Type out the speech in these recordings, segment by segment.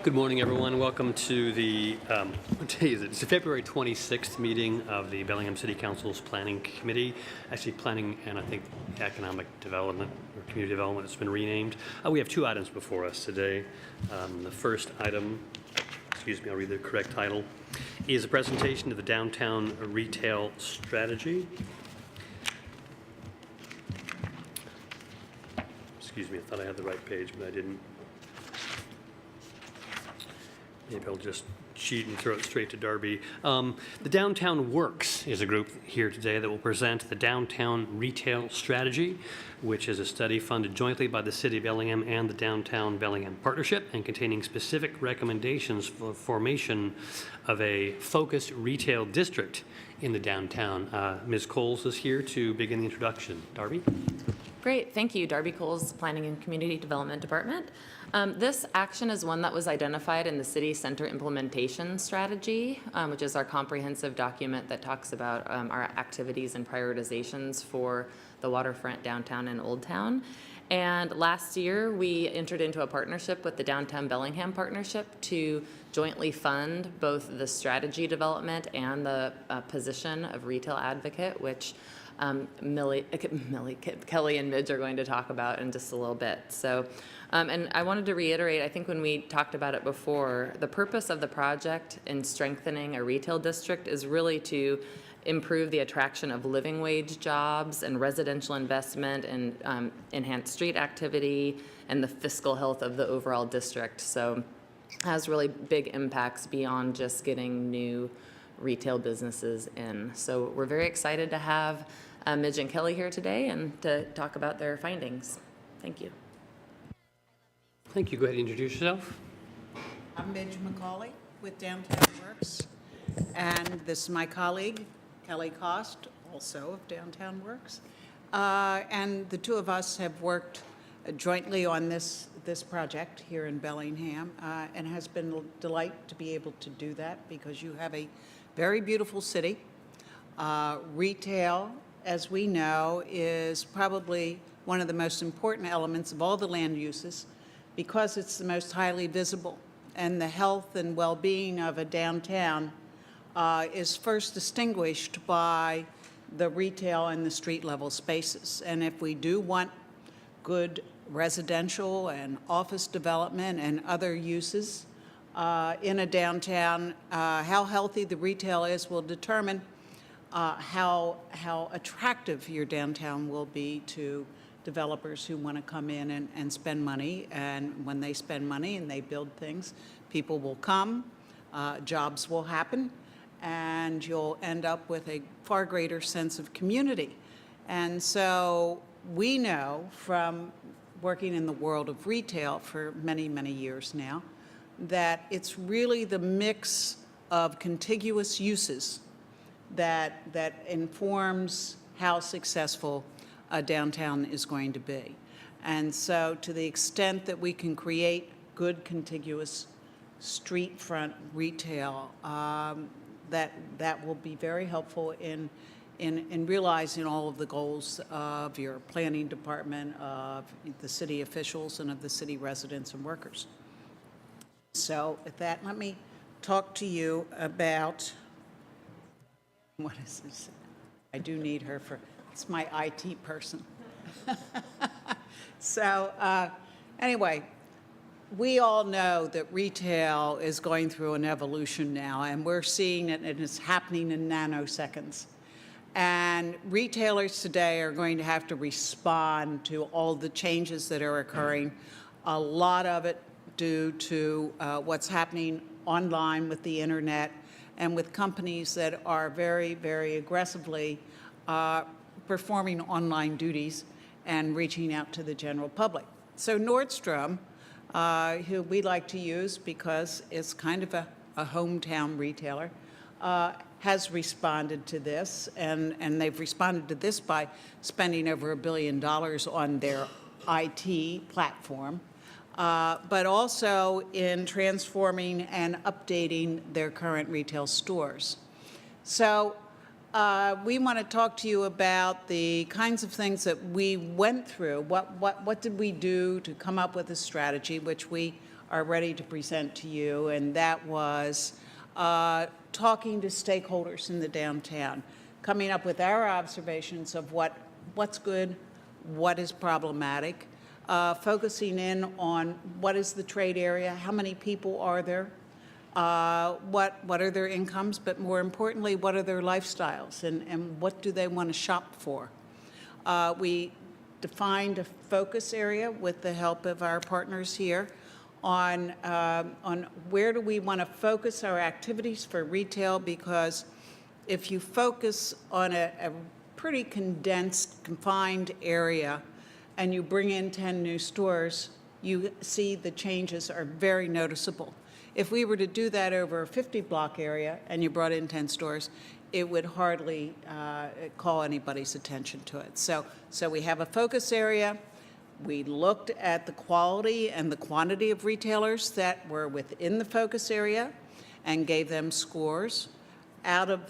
Good morning, everyone. Welcome to the, what day is it? It's the February 26th meeting of the Bellingham City Council's Planning Committee. Actually, Planning and I think Economic Development or Community Development has been renamed. We have two items before us today. The first item, excuse me, I'll read the correct title, is a presentation of the Downtown Retail Strategy. Excuse me, I thought I had the right page, but I didn't. Maybe I'll just cheat and throw it straight to Darby. The Downtown Works is a group here today that will present the Downtown Retail Strategy, which is a study funded jointly by the City of Bellingham and the Downtown Bellingham Partnership, and containing specific recommendations for the formation of a focused retail district in the downtown. Ms. Coles is here to begin the introduction. Darby? Great, thank you. Darby Coles, Planning and Community Development Department. This action is one that was identified in the City Center Implementation Strategy, which is our comprehensive document that talks about our activities and prioritizations for the waterfront, downtown, and Old Town. And last year, we entered into a partnership with the Downtown Bellingham Partnership to jointly fund both the strategy development and the position of retail advocate, which Kelly and Midge are going to talk about in just a little bit. So, and I wanted to reiterate, I think when we talked about it before, the purpose of the project in strengthening a retail district is really to improve the attraction of living wage jobs and residential investment and enhance street activity and the fiscal health of the overall district. So it has really big impacts beyond just getting new retail businesses in. So we're very excited to have Midge and Kelly here today and to talk about their findings. Thank you. Thank you. Go ahead and introduce yourself. I'm Midge McCauley with Downtown Works, and this is my colleague, Kelly Cost, also of Downtown Works. And the two of us have worked jointly on this project here in Bellingham, and it has been a delight to be able to do that because you have a very beautiful city. Retail, as we know, is probably one of the most important elements of all the land uses because it's the most highly visible, and the health and well-being of a downtown is first distinguished by the retail and the street level spaces. And if we do want good residential and office development and other uses in a downtown, how healthy the retail is will determine how attractive your downtown will be to developers who want to come in and spend money. And when they spend money and they build things, people will come, jobs will happen, and you'll end up with a far greater sense of community. And so we know from working in the world of retail for many, many years now, that it's really the mix of contiguous uses that informs how successful a downtown is going to be. And so to the extent that we can create good contiguous street front retail, that will be very helpful in realizing all of the goals of your planning department, of the city officials, and of the city residents and workers. So with that, let me talk to you about, what is this? I do need her for, it's my IT person. So anyway, we all know that retail is going through an evolution now, and we're seeing it, and it's happening in nanoseconds. And retailers today are going to have to respond to all the changes that are occurring, a lot of it due to what's happening online with the internet and with companies that are very, very aggressively performing online duties and reaching out to the general public. So Nordstrom, who we like to use because it's kind of a hometown retailer, has responded to this, and they've responded to this by spending over $1 billion on their IT platform, but also in transforming and updating their current retail stores. So we want to talk to you about the kinds of things that we went through. What did we do to come up with a strategy, which we are ready to present to you, and that was talking to stakeholders in the downtown, coming up with our observations of what's good, what is problematic, focusing in on what is the trade area, how many people are there, what are their incomes, but more importantly, what are their lifestyles, and what do they want to shop for. We defined a focus area with the help of our partners here on where do we want to focus our activities for retail, because if you focus on a pretty condensed, confined area and you bring in 10 new stores, you see the changes are very noticeable. If we were to do that over a 50-block area and you brought in 10 stores, it would hardly call anybody's attention to it. So we have a focus area. We looked at the quality and the quantity of retailers that were within the focus area and gave them scores. Out of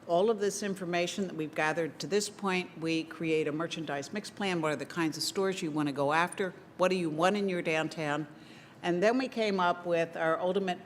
all of this information that we've gathered to this point, we create a merchandise mix plan. What are the kinds of stores you want to go after? What do you want in your downtown? And then we came up with our ultimate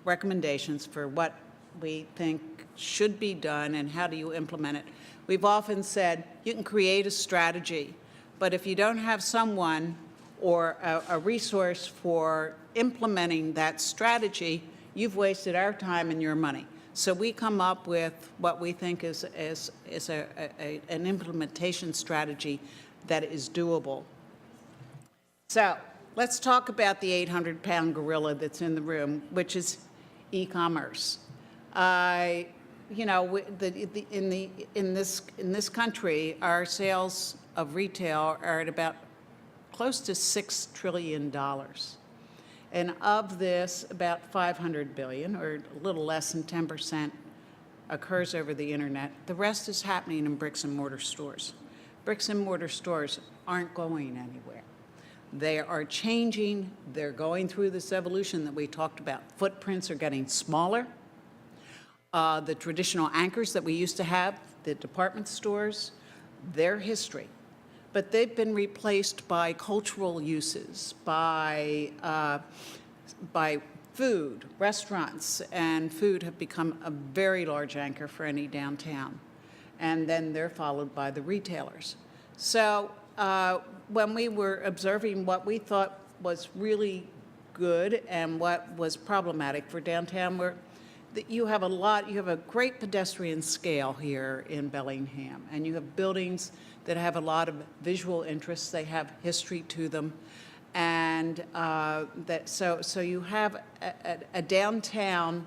recommendations for what we think should be done and how do you implement it. We've often said you can create a strategy, but if you don't have someone or a resource for implementing that strategy, you've wasted our time and your money. So we come up with what we think is an implementation strategy that is doable. So let's talk about the 800-pound gorilla that's in the room, which is e-commerce. You know, in this country, our sales of retail are at about close to $6 trillion. And of this, about $500 billion, or a little less than 10%, occurs over the internet. The rest is happening in bricks and mortar stores. Bricks and mortar stores aren't going anywhere. They are changing. They're going through this evolution that we talked about. Footprints are getting smaller. The traditional anchors that we used to have, the department stores, their history. But they've been replaced by cultural uses, by food. Restaurants and food have become a very large anchor for any downtown. And then they're followed by the retailers. So when we were observing what we thought was really good and what was problematic for downtown, you have a great pedestrian scale here in Bellingham, and you have buildings that have a lot of visual interests. They have history to them, and so you have a downtown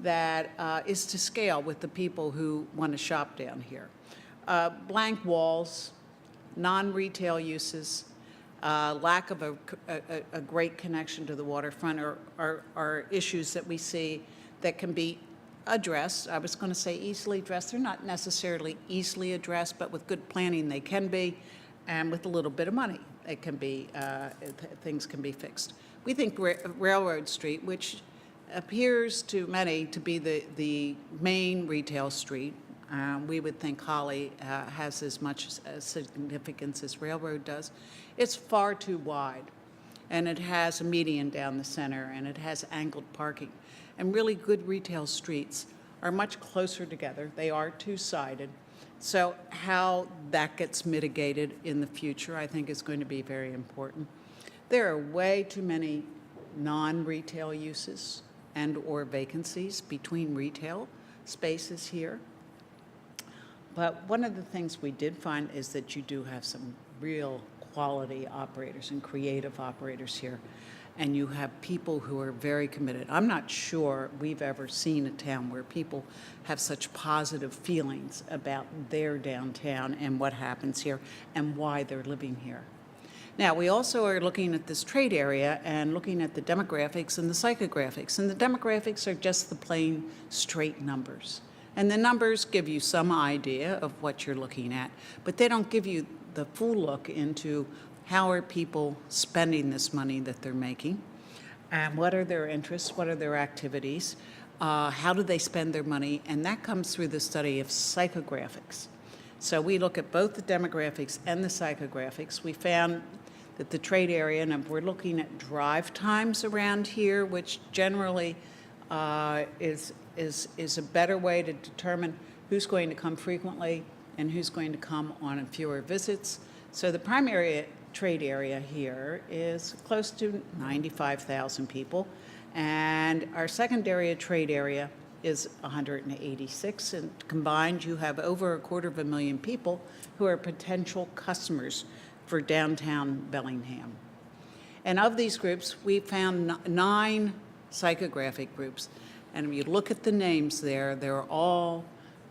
that is to scale with the people who want to shop down here. Blank walls, non-retail uses, lack of a great connection to the waterfront are issues that we see that can be addressed. I was going to say easily addressed. They're not necessarily easily addressed, but with good planning they can be, and with a little bit of money it can be, things can be fixed. We think Railroad Street, which appears to many to be the main retail street, we would think Holly has as much significance as Railroad does. It's far too wide, and it has a median down the center, and it has angled parking. And really good retail streets are much closer together. They are two-sided. So how that gets mitigated in the future, I think, is going to be very important. There are way too many non-retail uses and/or vacancies between retail spaces here. But one of the things we did find is that you do have some real quality operators and creative operators here. And you have people who are very committed. I'm not sure we've ever seen a town where people have such positive feelings about their downtown and what happens here and why they're living here. Now, we also are looking at this trade area and looking at the demographics and the psychographics. And the demographics are just the plain straight numbers. And the numbers give you some idea of what you're looking at, but they don't give you the full look into how are people spending this money that they're making, and what are their interests, what are their activities, how do they spend their money, and that comes through the study of psychographics. So we look at both the demographics and the psychographics. We found that the trade area, and if we're looking at drive times around here, which generally is a better way to determine who's going to come frequently and who's going to come on fewer visits. So the primary trade area here is close to 95,000 people, and our secondary trade area is 186, and combined you have over 250,000 people who are potential customers for downtown Bellingham. And of these groups, we found 9 psychographic groups, and if you look at the names there, they're all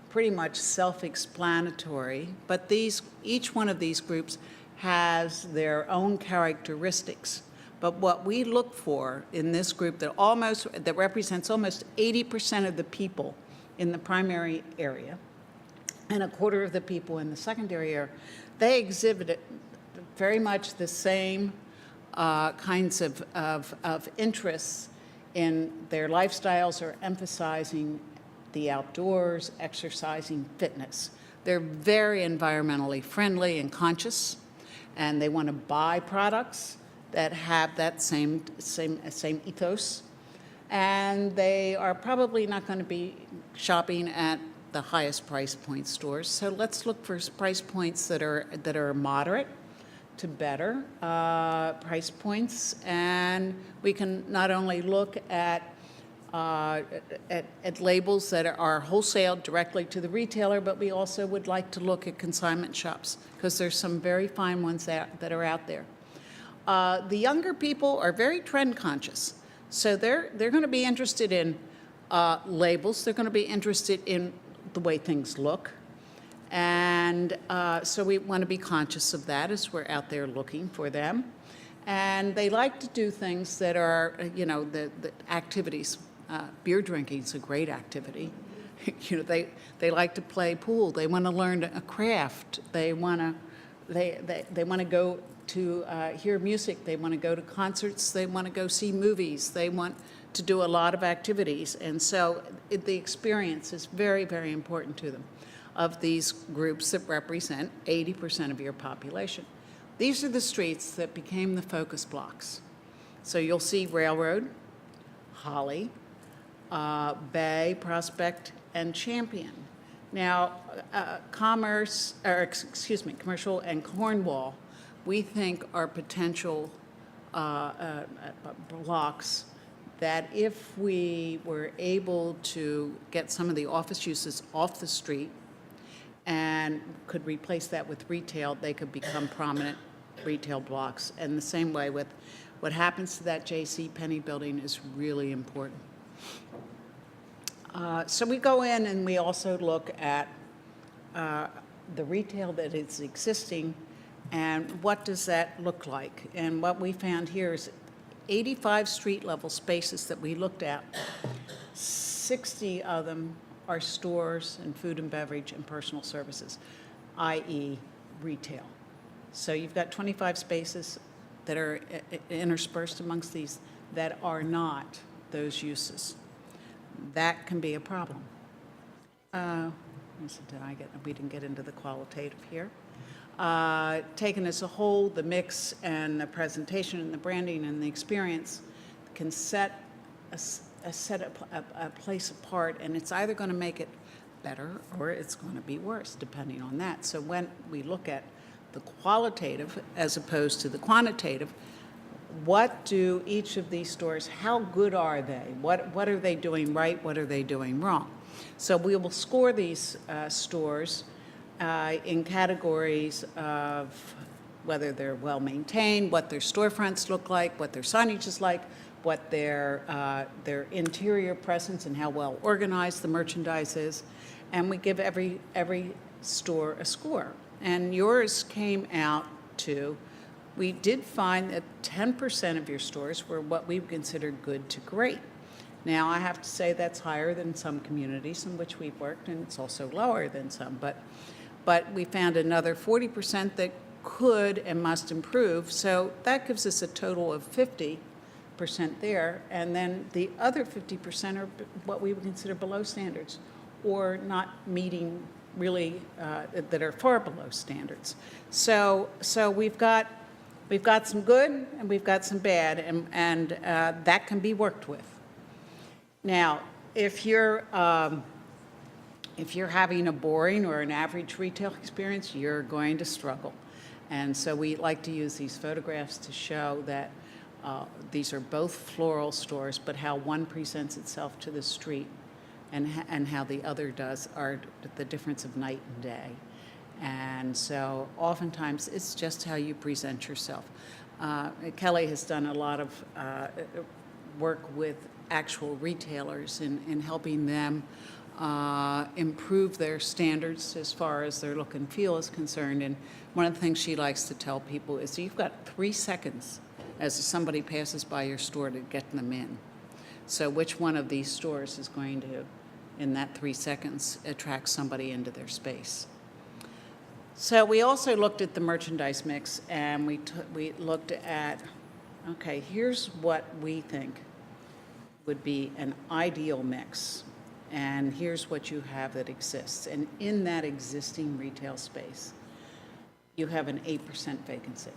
pretty much self-explanatory, but each one of these groups has their own characteristics. But what we look for in this group that represents almost 80% of the people in the primary area and a quarter of the people in the secondary area, they exhibit very much the same kinds of interests in their lifestyles, or emphasizing the outdoors, exercising, fitness. They're very environmentally friendly and conscious, and they want to buy products that have that same ethos, and they are probably not going to be shopping at the highest price point stores. So let's look for price points that are moderate to better price points, and we can not only look at labels that are wholesaled directly to the retailer, but we also would like to look at consignment shops, because there's some very fine ones that are out there. The younger people are very trend conscious, so they're going to be interested in labels. They're going to be interested in the way things look, and so we want to be conscious of that as we're out there looking for them. And they like to do things that are, the activities. Beer drinking is a great activity. They like to play pool. They want to learn a craft. They want to go to hear music. They want to go to concerts. They want to go see movies. They want to do a lot of activities. And so the experience is very, very important to them, of these groups that represent 80% of your population. These are the streets that became the focus blocks. So you'll see Railroad, Holly, Bay, Prospect, and Champion. Now, Commercial and Cornwall, we think are potential blocks that, if we were able to get some of the office uses off the street and could replace that with retail, they could become prominent retail blocks. And the same way with what happens to that J.C. Penney building is really important. So we go in and we also look at the retail that is existing and what does that look like. And what we found here is 85 street-level spaces that we looked at. 60 of them are stores and food and beverage and personal services, i.e. retail. So you've got 25 spaces that are interspersed amongst these that are not those uses. That can be a problem. We didn't get into the qualitative here. Taken as a whole, the mix and the presentation and the branding and the experience can set a place apart, and it's either going to make it better or it's going to be worse, depending on that. So when we look at the qualitative as opposed to the quantitative, what do each of these stores, how good are they? What are they doing right? What are they doing wrong? So we will score these stores in categories of whether they're well maintained, what their storefronts look like, what their signage is like, what their interior presence and how well organized the merchandise is, and we give every store a score. And yours came out to, we did find that 10% of your stores were what we consider good to great. Now, I have to say that's higher than some communities in which we've worked, and it's also lower than some, but we found another 40% that could and must improve, so that gives us a total of 50% there, and then the other 50% are what we would consider below standards, or not meeting really, that are far below standards. So we've got We've got some good and we've got some bad, and that can be worked with. Now, if you're having a boring or an average retail experience, you're going to struggle. And so we like to use these photographs to show that these are both floral stores, but how one presents itself to the street and how the other does are the difference of night and day. And so oftentimes it's just how you present yourself. Kelly has done a lot of work with actual retailers in helping them improve their standards as far as their look and feel is concerned. And one of the things she likes to tell people is you've got 3 seconds as somebody passes by your store to get them in. So which one of these stores is going to, in that 3 seconds, attract somebody into their space? So we also looked at the merchandise mix, and we looked at, okay, here's what we think would be an ideal mix, and here's what you have that exists. And in that existing retail space, you have an 8% vacancy.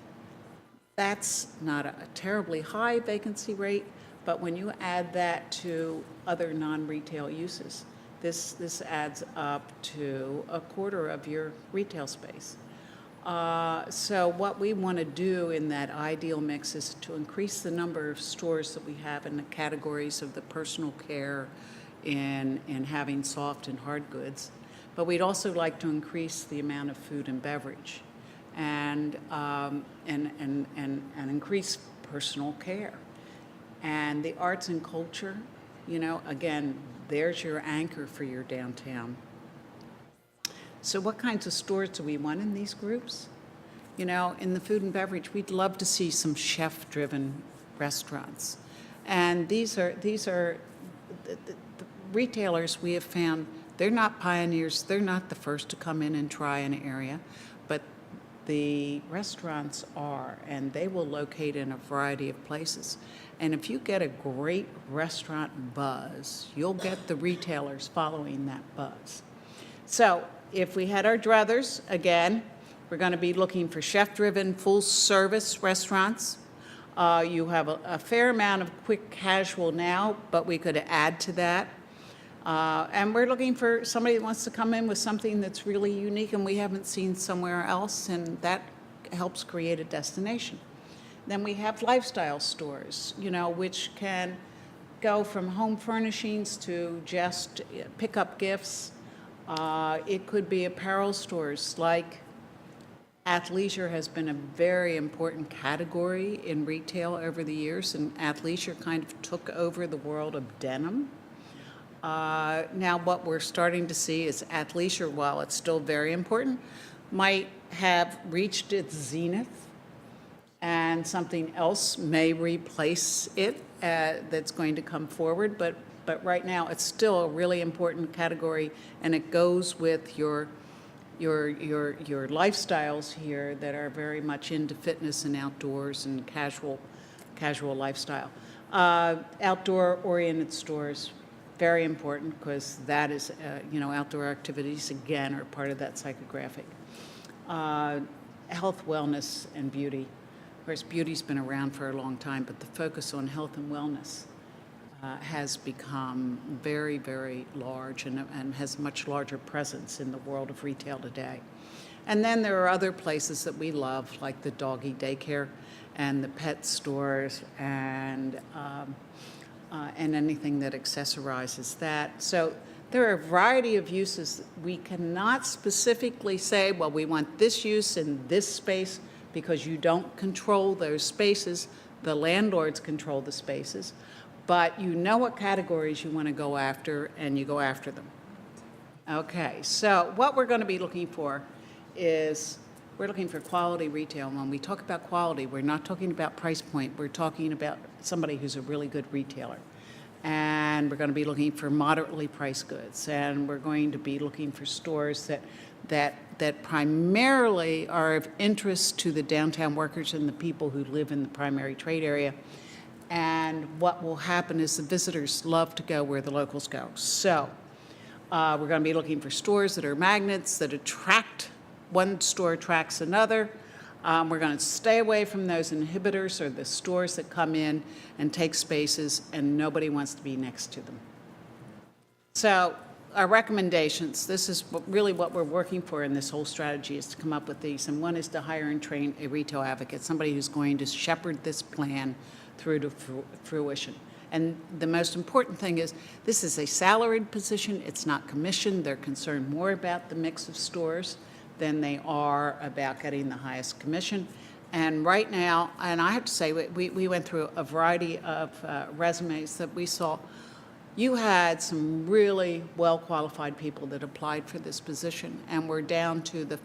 That's not a terribly high vacancy rate, but when you add that to other non-retail uses, this adds up to a quarter of your retail space. So what we want to do in that ideal mix is to increase the number of stores that we have in the categories of the personal care and having soft and hard goods. But we'd also like to increase the amount of food and beverage and increase personal care. And the arts and culture, you know, again, there's your anchor for your downtown. So what kinds of stores do we want in these groups? You know, in the food and beverage, we'd love to see some chef-driven restaurants. And these are the retailers we have found, they're not pioneers, they're not the first to come in and try an area, but the restaurants are, and they will locate in a variety of places. And if you get a great restaurant buzz, you'll get the retailers following that buzz. So if we had our druthers, again, we're going to be looking for chef-driven, full-service restaurants. You have a fair amount of quick casual now, but we could add to that. And we're looking for somebody that wants to come in with something that's really unique and we haven't seen somewhere else, and that helps create a destination. Then we have lifestyle stores, you know, which can go from home furnishings to just pick up gifts. It could be apparel stores, like athleisure has been a very important category in retail over the years, and athleisure kind of took over the world of denim. Now what we're starting to see is athleisure, while it's still very important, might have reached its zenith, and something else may replace it that's going to come forward. But right now, it's still a really important category, and it goes with your lifestyles here that are very much into fitness and outdoors and casual lifestyle. Outdoor-oriented stores, very important, because that is, you know, outdoor activities, again, are part of that psychographic. Health, wellness, and beauty. Of course, beauty's been around for a long time, but the focus on health and wellness has become very, very large and has much larger presence in the world of retail today. And then there are other places that we love, like the doggy daycare and the pet stores and anything that accessorizes that. So there are a variety of uses. We cannot specifically say, well, we want this use in this space, because you don't control those spaces. The landlords control the spaces. But you know what categories you want to go after, and you go after them. Okay, so what we're going to be looking for is, we're looking for quality retail. And when we talk about quality, we're not talking about price point. We're talking about somebody who's a really good retailer. And we're going to be looking for moderately priced goods. And we're going to be looking for stores that primarily are of interest to the downtown workers and the people who live in the primary trade area. And what will happen is the visitors love to go where the locals go. So we're going to be looking for stores that are magnets, that attract, one store attracts another. We're going to stay away from those inhibitors or the stores that come in and take spaces, and nobody wants to be next to them. So our recommendations, this is really what we're working for in this whole strategy, is to come up with these. And one is to hire and train a retail advocate, somebody who's going to shepherd this plan through to fruition. And the most important thing is this is a salaried position. It's not commissioned. They're concerned more about the mix of stores than they are about getting the highest commission. And right now, and I have to say, we went through a variety of resumes that we saw. You had some really well-qualified people that applied for this position, and we're down to the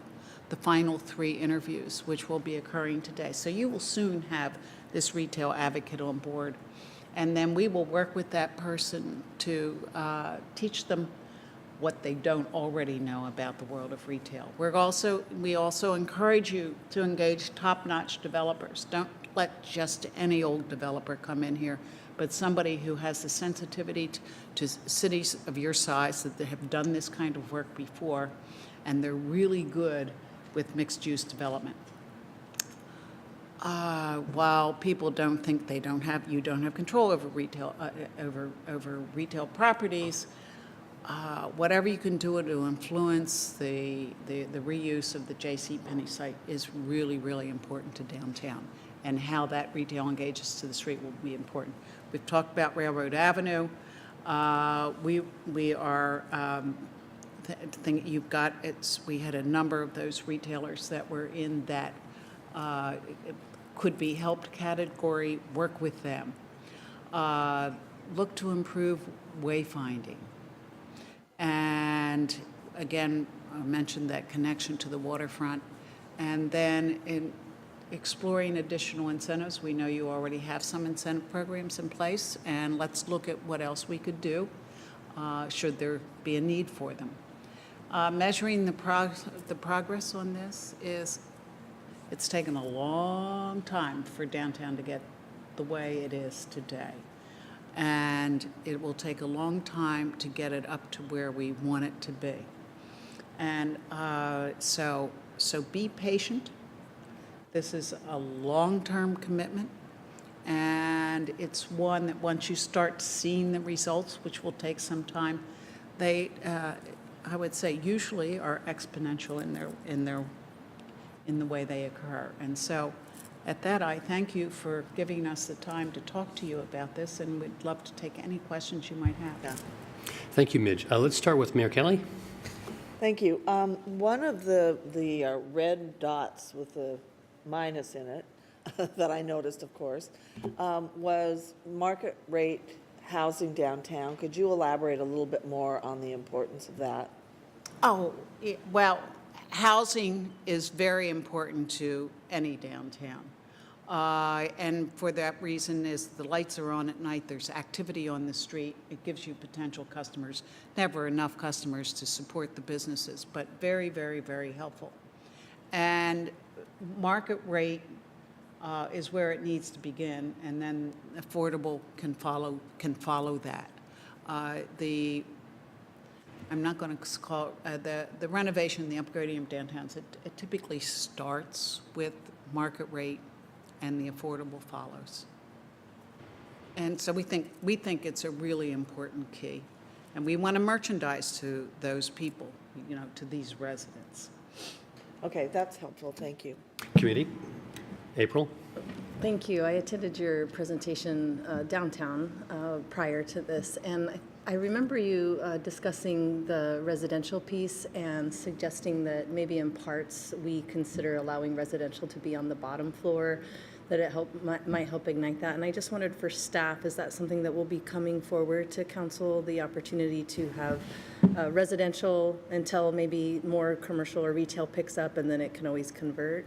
final 3 interviews, which will be occurring today. So you will soon have this retail advocate on board. And then we will work with that person to teach them what they don't already know about the world of retail. We also encourage you to engage top-notch developers. Don't let just any old developer come in here, but somebody who has the sensitivity to cities of your size that have done this kind of work before, and they're really good with mixed-use development. While people don't think you don't have control over retail over retail properties, whatever you can do to influence the reuse of the JCPenney site is really, really important to downtown, and how that retail engages to the street will be important. We've talked about Railroad Avenue. We are we had a number of those retailers that were in that could be helped category. Work with them. Look to improve wayfinding. And again, I mentioned that connection to the waterfront. And then in exploring additional incentives, we know you already have some incentive programs in place, and let's look at what else we could do should there be a need for them. Measuring the progress on this it's taken a long time for downtown to get the way it is today. And it will take a long time to get it up to where we want it to be. And so be patient. This is a long-term commitment, and it's one that once you start seeing the results, which will take some time, they, I would say, usually are exponential in the way they occur. And so at that, I thank you for giving us the time to talk to you about this, and we'd love to take any questions you might have. Thank you, Midge. Let's start with Mayor Kelly. Thank you. One of the red dots with the minus in it that I noticed, of course, was market rate housing downtown. Could you elaborate a little bit more on the importance of that? Oh, well, housing is very important to any downtown. And for that reason, as the lights are on at night, there's activity on the street. It gives you potential customers. Never enough customers to support the businesses, but very, very, very helpful. And market rate is where it needs to begin, and then affordable can follow that. I'm not going to call the renovation, the upgrading of downtowns. It typically starts with market rate, and the affordable follows. And so we think it's a really important key, and we want to merchandise to those people, to these residents. Okay, that's helpful. Thank you. Committee. April. Thank you. I attended your presentation downtown prior to this, and I remember you discussing the residential piece and suggesting that maybe in parts we consider allowing residential to be on the bottom floor, that it might help ignite that. And I just wondered for staff, is that something that will be coming forward to council, the opportunity to have residential until maybe more commercial or retail picks up, and then it can always convert?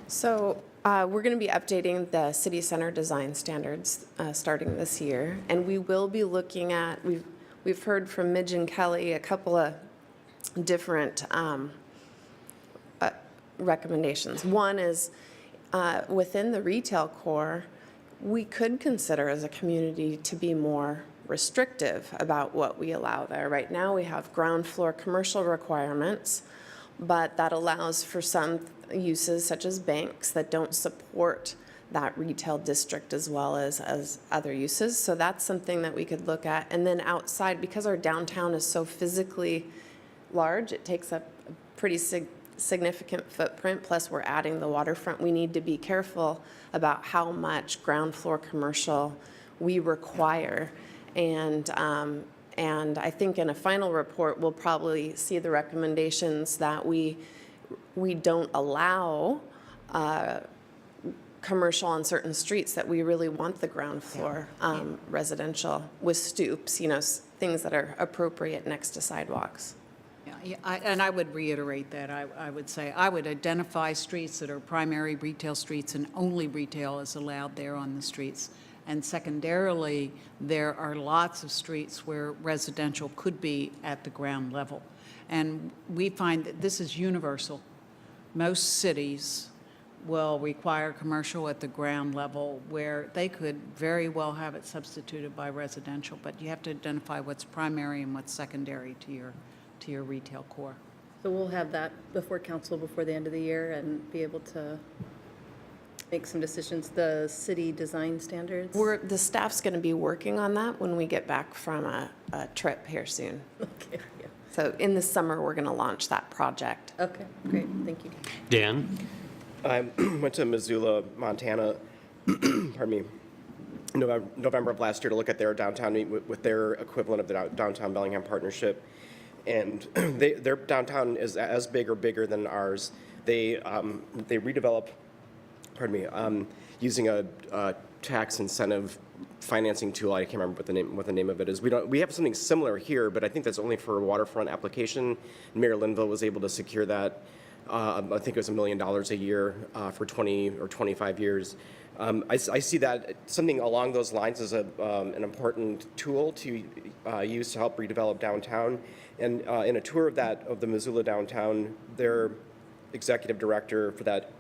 So we're going to be updating the city center design standards starting this year, and we will be looking at, we've heard from Midge and Kelly a couple of different recommendations. One is within the retail core, we could consider as a community to be more restrictive about what we allow there. Right now we have ground floor commercial requirements, but that allows for some uses such as banks that don't support that retail district as well as other uses. So that's something that we could look at. And then outside, because our downtown is so physically large, it takes up a pretty significant footprint, plus we're adding the waterfront. We need to be careful about how much ground floor commercial we require. And I think in a final report, we'll probably see the recommendations that we don't allow commercial on certain streets, that we really want the ground floor residential with stoops, things that are appropriate next to sidewalks. Yeah, and I would reiterate that. I would say I would identify streets that are primary retail streets and only retail is allowed there on the streets. And secondarily, there are lots of streets where residential could be at the ground level. And we find that this is universal. Most cities will require commercial at the ground level where they could very well have it substituted by residential, but you have to identify what's primary and what's secondary to your retail core. So we'll have that before council before the end of the year and be able to make some decisions, the city design standards? The staff's going to be working on that when we get back from a trip here soon. Okay, yeah. So in the summer, we're going to launch that project. Okay, great, thank you. Dan? I went to Missoula, Montana, pardon me, November of last year to look at their downtown with their equivalent of the Downtown Bellingham Partnership. And their downtown is as big or bigger than ours. They redevelop, using a tax incentive financing tool. I can't remember what the name of it is. We have something similar here, but I think that's only for a waterfront application. Mayor Linville was able to secure that. I think it was $1 million a year for 20 or 25 years. I see that something along those lines is an important tool to use to help redevelop downtown. And in a tour of the Missoula downtown, their executive director for that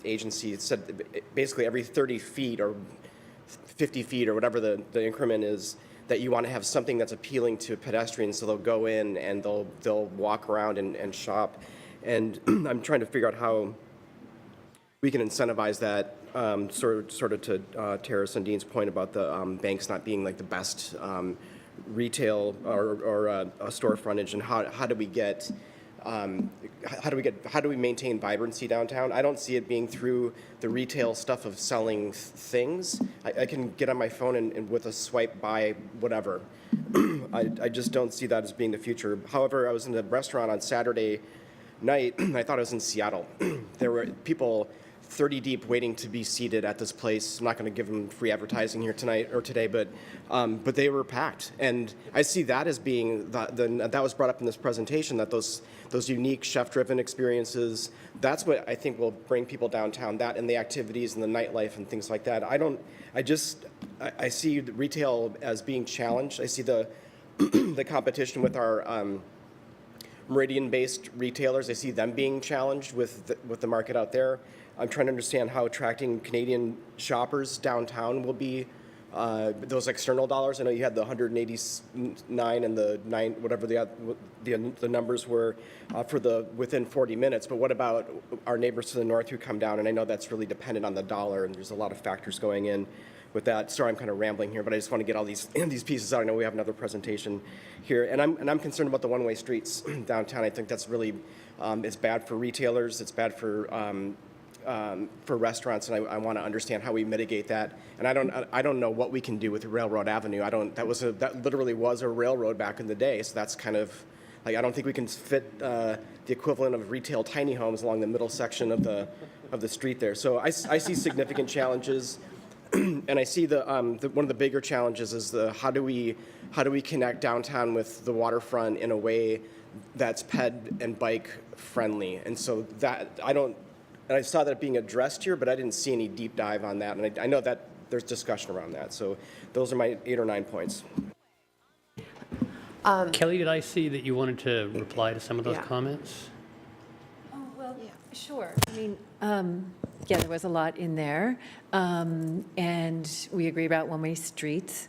agency said that basically every 30 feet or 50 feet or whatever the increment is, that you want to have something that's appealing to pedestrians, so they'll go in and they'll walk around and shop. And I'm trying to figure out how we can incentivize that, sort of to Tara Sundin's point about the banks not being like the best retail or store frontage, and how do we maintain vibrancy downtown? I don't see it being through the retail stuff of selling things. I can get on my phone and with a swipe buy whatever. I just don't see that as being the future. However, I was in a restaurant on Saturday night. I thought I was in Seattle. There were people 30 deep waiting to be seated at this place. I'm not going to give them free advertising here tonight or today, but they were packed. And I see that as being, that was brought up in this presentation, that those unique chef-driven experiences, that's what I think will bring people downtown, that and the activities and the nightlife and things like that. I see retail as being challenged. I see the competition with our Meridian-based retailers. I see them being challenged with the market out there. I'm trying to understand how attracting Canadian shoppers downtown will be. Those external dollars. I know you had the 189 and the 9, whatever the numbers were for the within 40 minutes. But what about our neighbors to the north who come down? And I know that's really dependent on the dollar, and there's a lot of factors going in with that. Sorry, I'm kind of rambling here, but I just want to get all these pieces out. I know we have another presentation here, and I'm concerned about the one-way streets downtown. I think that's really it's bad for retailers. It's bad for restaurants, and I want to understand how we mitigate that. And I don't know what we can do with Railroad Avenue. That literally was a railroad back in the day. So that's kind of like, I don't think we can fit the equivalent of retail tiny homes along the middle section of the street there. So I see significant challenges, and I see one of the bigger challenges is how do we connect downtown with the waterfront in a way that's ped and bike friendly. And so and I saw that being addressed here, but I didn't see any deep dive on that. And I know that there's discussion around that. So those are my 8 or 9 points. Kelly, did I see that you wanted to reply to some of those Yeah. comments? Oh, well, sure. I mean, there was a lot in there. And we agree about one-way streets.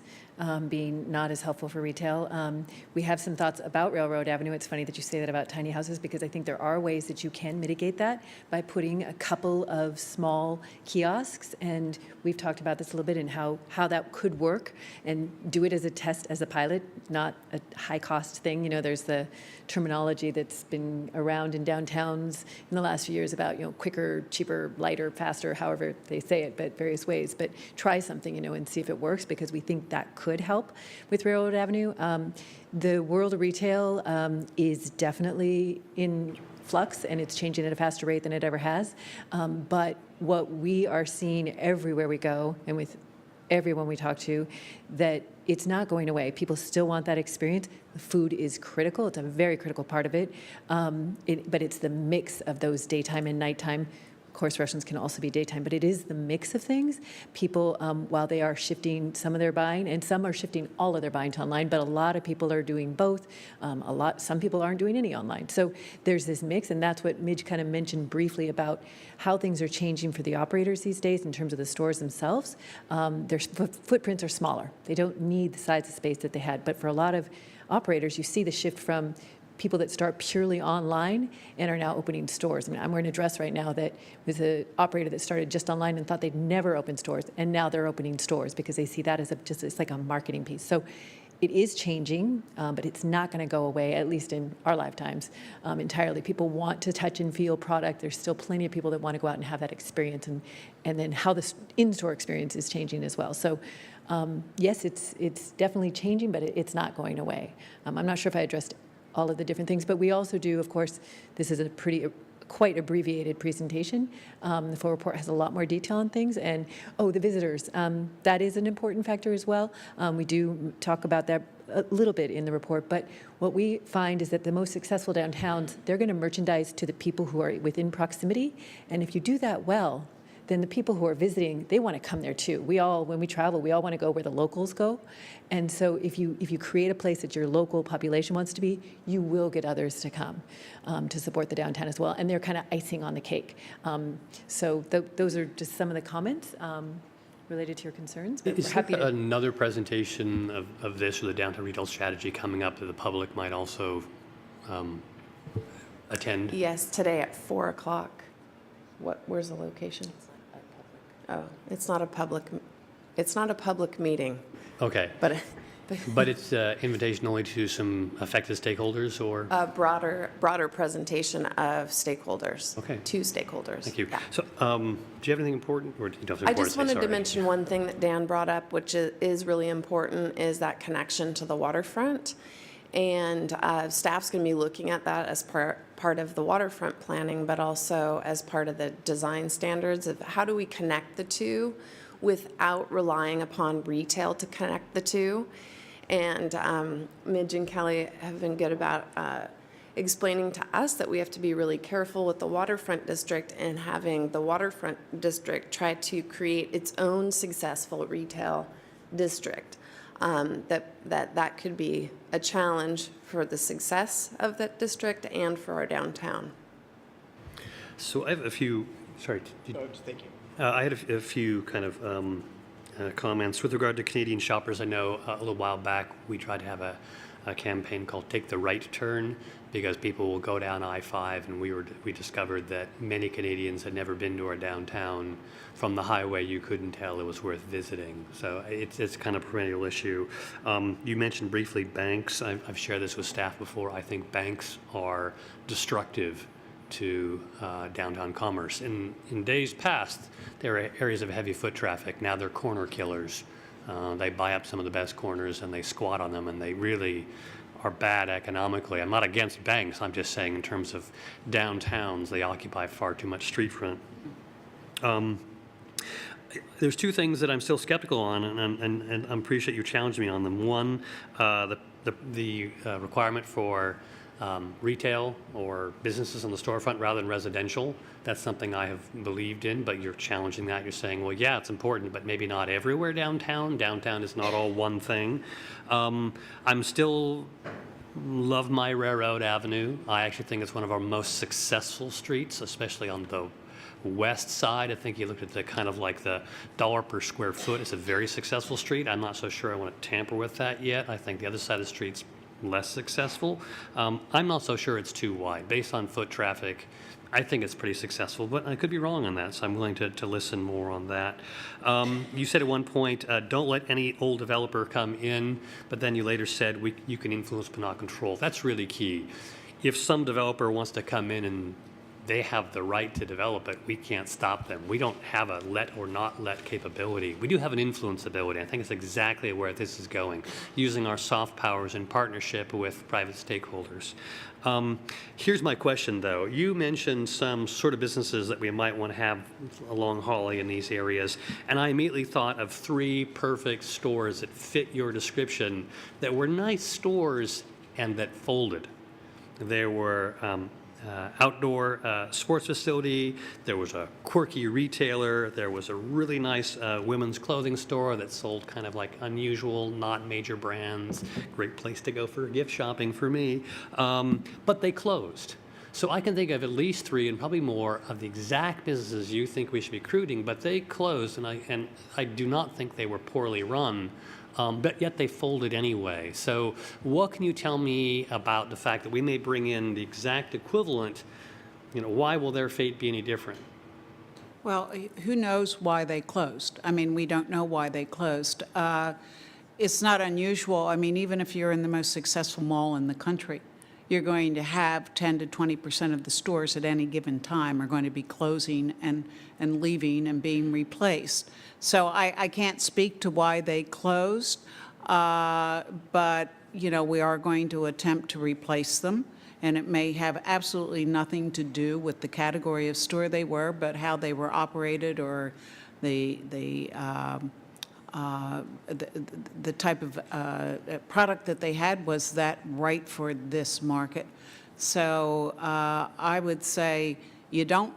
being not as helpful for retail. We have some thoughts about Railroad Avenue. It's funny that you say that about tiny houses, because I think there are ways that you can mitigate that by putting a couple of small kiosks, and we've talked about this a little bit and how that could work, and do it as a test, as a pilot, not a high-cost thing. You know, there's the terminology that's been around in downtowns in the last few years about, quicker, cheaper, lighter, faster, however they say it, but various ways. But try something, and see if it works, because we think that could help with Railroad Avenue. The world of retail is definitely in flux, and it's changing at a faster rate than it ever has. But what we are seeing everywhere we go, and with everyone we talk to, that it's not going away. People still want that experience. The food is critical. It's a very critical part of it. But it's the mix of those daytime and nighttime. Of course, restaurants can also be daytime, but it is the mix of things. People, while they are shifting some of their buying, and some are shifting all of their buying to online, but a lot of people are doing both. Some people aren't doing any online. So there's this mix, and that's what Midge kind of mentioned briefly about how things are changing for the operators these days in terms of the stores themselves. Their footprints are smaller. They don't need the size of space that they had. But for a lot of operators, you see the shift from people that start purely online and are now opening stores. I mean, I'm wearing a dress right now that was an operator that started just online and thought they'd never open stores, and now they're opening stores because they see that as it's like a marketing piece. So it is changing, but it's not going to go away, at least in our lifetimes, entirely. People want to touch and feel product. There's still plenty of people that want to go out and have that experience, and then how the in-store experience is changing as well. So yes, it's definitely changing, but it's not going away. I'm not sure if I addressed all of the different things, but we also do, of course, this is a quite abbreviated presentation. The full report has a lot more detail on things. And, the visitors, that is an important factor as well. We do talk about that a little bit in the report, but what we find is that the most successful downtowns, they're going to merchandise to the people who are within proximity. And if you do that well, then the people who are visiting, they want to come there too. When we travel, we all want to go where the locals go. And so if you create a place that your local population wants to be, you will get others to come to support the downtown as well. And they're kind of icing on the cake. Those are just some of the comments related to your concerns. But Is we're happy there to. another presentation of this or the downtown retail strategy coming up that the public might also attend? Yes, today at 4 o'clock. Where's the location? Oh, it's not a public meeting, Okay. but But it's invitation only to some affected stakeholders, or? a broader presentation of stakeholders. Okay. To stakeholders. Thank you. Yeah. So, do you have anything important, or do you don't have I anything just important wanted to say? Sorry. mention one thing that Dan brought up, which is really important, is that connection to the waterfront. And staff's going to be looking at that as part of the waterfront planning, but also as part of the design standards of how do we connect the two without relying upon retail to connect the two. And Midge and Kelly have been good about explaining to us that we have to be really careful with the waterfront district and having the waterfront district try to create its own successful retail district. That could be a challenge for the success of that district and for our downtown. So I have a few, sorry. Thank you. I had a few kind of comments with regard to Canadian shoppers. I know a little while back we tried to have a campaign called Take the Right Turn, because people will go down I-5, and we discovered that many Canadians had never been to our downtown. From the highway, you couldn't tell it was worth visiting. So it's kind of a perennial issue. You mentioned briefly banks. I've shared this with staff before. I think banks are destructive to downtown commerce. In days past, they were areas of heavy foot traffic. Now they're corner killers. They buy up some of the best corners and they squat on them, and they really are bad economically. I'm not against banks. I'm just saying in terms of downtowns, they occupy far too much street front. There's two things that I'm still skeptical on, and I appreciate you challenging me on them. One, the requirement for retail or businesses on the storefront rather than residential. That's something I have believed in, but you're challenging that. You're saying, well, yeah, it's important, but maybe not everywhere downtown. Downtown is not all one thing. I'm still love my Railroad Avenue. I actually think it's one of our most successful streets, especially on the west side. I think you looked at the kind of like the dollar per square foot. It's a very successful street. I'm not so sure I want to tamper with that yet. I think the other side of the street's less successful. I'm not so sure it's too wide. Based on foot traffic, I think it's pretty successful, but I could be wrong on that, so I'm willing to listen more on that. You said at one point, don't let any old developer come in, but then you later said you can influence but not control. That's really key. If some developer wants to come in and they have the right to develop it, we can't stop them. We don't have a let or not let capability. We do have an influence ability. I think it's exactly where this is going, using our soft powers in partnership with private stakeholders. Here's my question, though. You mentioned some sort of businesses that we might want to have along Hawley in these areas, and I immediately thought of 3 perfect stores that fit your description, that were nice stores and that folded. There were outdoor sports facility, there was a quirky retailer, there was a really nice women's clothing store that sold kind of like unusual, not major brands, great place to go for gift shopping for me, but they closed. So I can think of at least 3 and probably more of the exact businesses you think we should be recruiting, but they closed, and I do not think they were poorly run. But yet they folded anyway. So what can you tell me about the fact that we may bring in the exact equivalent? Why will their fate be any different? Well, who knows why they closed? I mean, we don't know why they closed. It's not unusual. I mean, even if you're in the most successful mall in the country, you're going to have 10 to 20% of the stores at any given time are going to be closing and leaving and being replaced. So I can't speak to why they closed, but, we are going to attempt to replace them. And it may have absolutely nothing to do with the category of store they were, but how they were operated or the type of product that they had, was that right for this market. So I would say you don't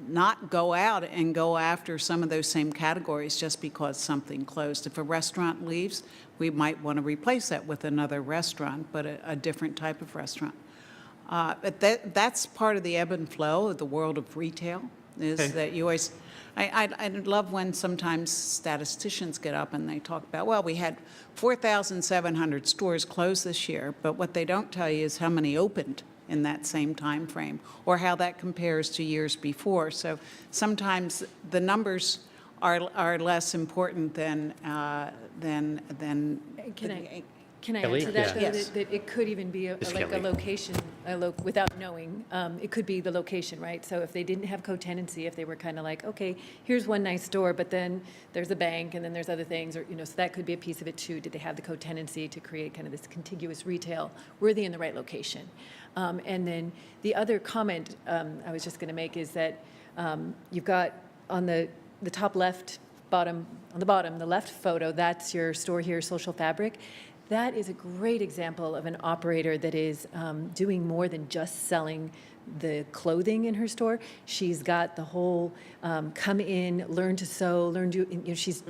not go out and go after some of those same categories just because something closed. If a restaurant leaves, we might want to replace that with another restaurant, but a different type of restaurant. But that's part of the ebb and flow of the world of retail, is that you always... I love when sometimes statisticians get up and they talk about, well, we had 4,700 stores close this year, but what they don't tell you is how many opened in that same time frame, or how that compares to years before. So sometimes the numbers are less important than Can I Kelly? add to that, though, Yeah. that it could even be Ms. like a Kelly. location, without knowing, it could be the location, right? So if they didn't have co-tenancy, if they were kind of like, okay, here's one nice store, but then there's a bank, and then there's other things, or, so that could be a piece of it too. Did they have the co-tenancy to create kind of this contiguous retail? Were they in the right location? And then the other comment I was just going to make is that you've got on the top left, on the bottom, the left photo, that's your store here, Social Fabric. That is a great example of an operator that is doing more than just selling the clothing in her store. She's got the whole come in, learn to sew, she's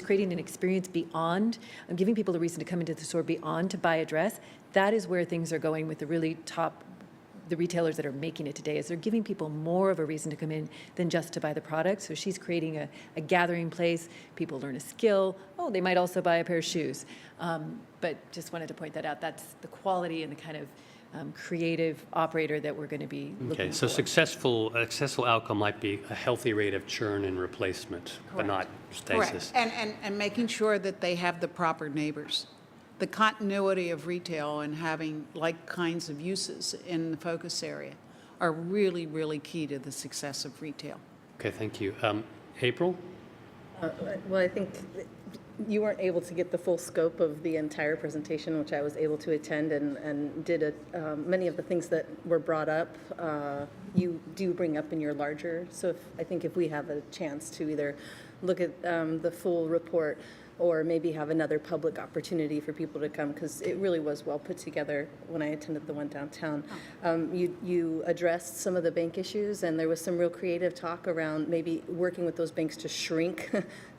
creating an experience beyond, giving people a reason to come into the store beyond to buy a dress. That is where things are going with the really top, the retailers that are making it today, is they're giving people more of a reason to come in than just to buy the product. So she's creating a gathering place. People learn a skill. Oh, they might also buy a pair of shoes. But just wanted to point that out. That's the quality and the kind of creative operator that we're going to be looking Okay, so for. successful outcome might be a healthy rate of churn and replacement, but not stasis. Correct. And making sure that they have the proper neighbors. The continuity of retail and having like kinds of uses in the focus area are really, really key to the success of retail. Okay, thank you. April? Well, I think you weren't able to get the full scope of the entire presentation, which I was able to attend, and did many of the things that were brought up, you do bring up in your larger. So I think if we have a chance to either look at the full report or maybe have another public opportunity for people to come, because it really was well put together when I attended the one downtown. You addressed some of the bank issues, and there was some real creative talk around maybe working with those banks to shrink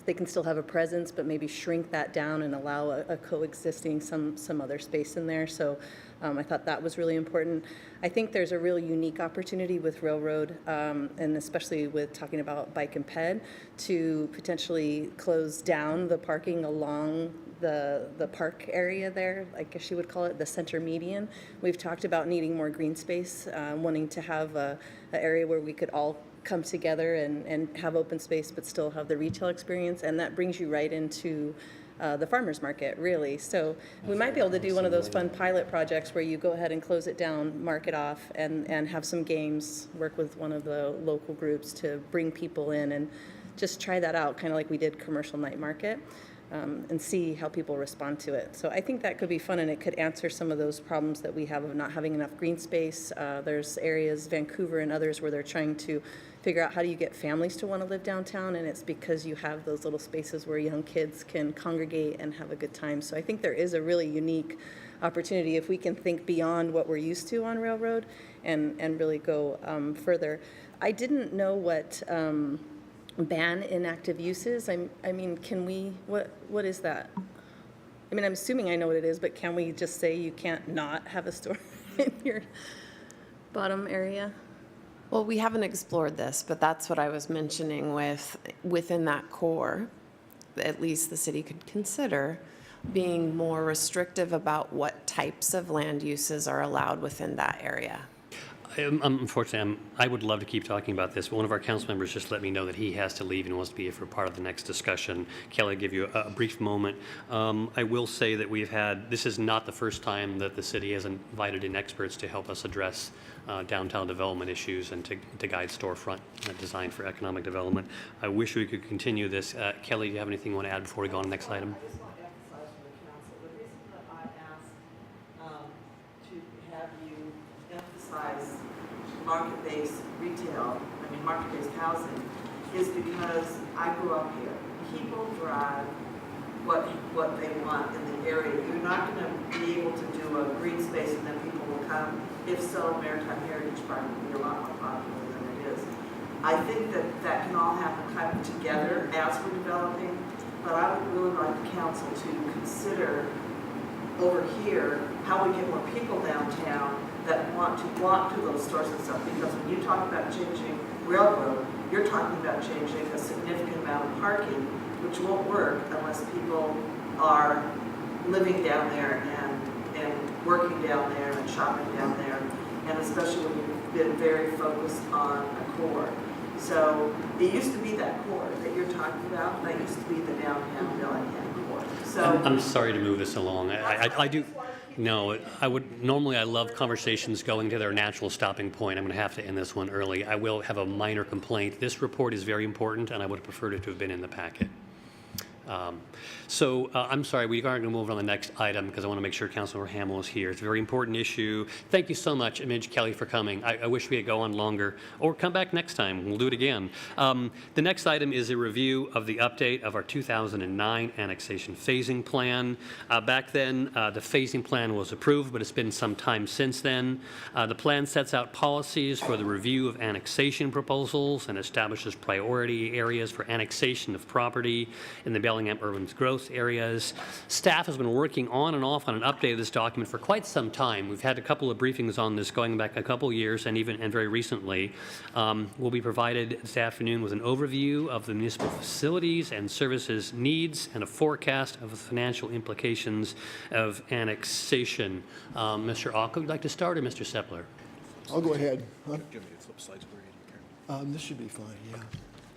they can still have a presence, but maybe shrink that down and allow a coexisting some other space in there. So I thought that was really important. I think there's a really unique opportunity with Railroad, and especially with talking about bike and ped, to potentially close down the parking along the park area there, I guess you would call it, the center median. We've talked about needing more green space, wanting to have an area where we could all come together and have open space but still have the retail experience, and that brings you right into the farmer's market, really. So we might be able to do one of those fun pilot projects where you go ahead and close it down, mark it off, and have some games, work with one of the local groups to bring people in and just try that out, kind of like we did Commercial Night Market. And see how people respond to it. So I think that could be fun, and it could answer some of those problems that we have of not having enough green space. There's areas, Vancouver and others, where they're trying to figure out how do you get families to want to live downtown, and it's because you have those little spaces where young kids can congregate and have a good time. So I think there is a really unique opportunity if we can think beyond what we're used to on Railroad and really go further. I didn't know what ban inactive uses. I mean, can we, what is that? I mean, I'm assuming I know what it is, but can we just say you can't not have a store in your bottom area? Well, we haven't explored this, but that's what I was mentioning within that core. At least the city could consider being more restrictive about what types of land uses are allowed within that area. Unfortunately, I would love to keep talking about this, but one of our council members just let me know that he has to leave and wants to be here for part of the next discussion. Kelly, I'll give you a brief moment. I will say that this is not the first time that the city has invited in experts to help us address downtown development issues and to guide storefront design for economic development. I wish we could continue this. Kelly, do you have anything you want to add before we go on to the next item? I just want to emphasize for the council, the reason that I asked to have you emphasize market-based retail, market-based housing, is because I grew up here. People drive what they want in the area. You're not going to be able to do a green space and then people will come. If so, Maritime Heritage Park will be a lot more popular than it is. I think that can all happen kind of together as we're developing, but I would really like the council to consider over here how we get more people downtown that want to walk to those stores and stuff, because when you talk about changing Railroad, you're talking about changing a significant amount of parking, which won't work unless people are living down there and working down there and shopping down there, and especially when you've been very focused on a core. So it used to be that core that you're talking about, that used to be the downtown Bellingham core. So I'm sorry to move this along. I do. No, I love conversations going to their natural stopping point. I'm going to have to end this one early. I will have a minor complaint. This report is very important, and I would have preferred it to have been in the packet. I'm sorry, we are going to move on to the next item because I want to make sure Councilor Hamill is here. It's a very important issue. Thank you so much, Image Kelly, for coming. I wish we could go on longer or come back next time. We'll do it again. The next item is a review of the update of our 2009 annexation phasing plan. Back then, the phasing plan was approved, but it's been some time since then. The plan sets out policies for the review of annexation proposals and establishes priority areas for annexation of property in the Bellingham urban growth areas. Staff has been working on and off on an update of this document for quite some time. We've had a couple of briefings on this going back a couple years and very recently. We'll be provided this afternoon with an overview of the municipal facilities and services needs and a forecast of the financial implications of annexation. Mr. Ocko, would you like to start, or Mr. Sepler? I'll go ahead. This should be fine,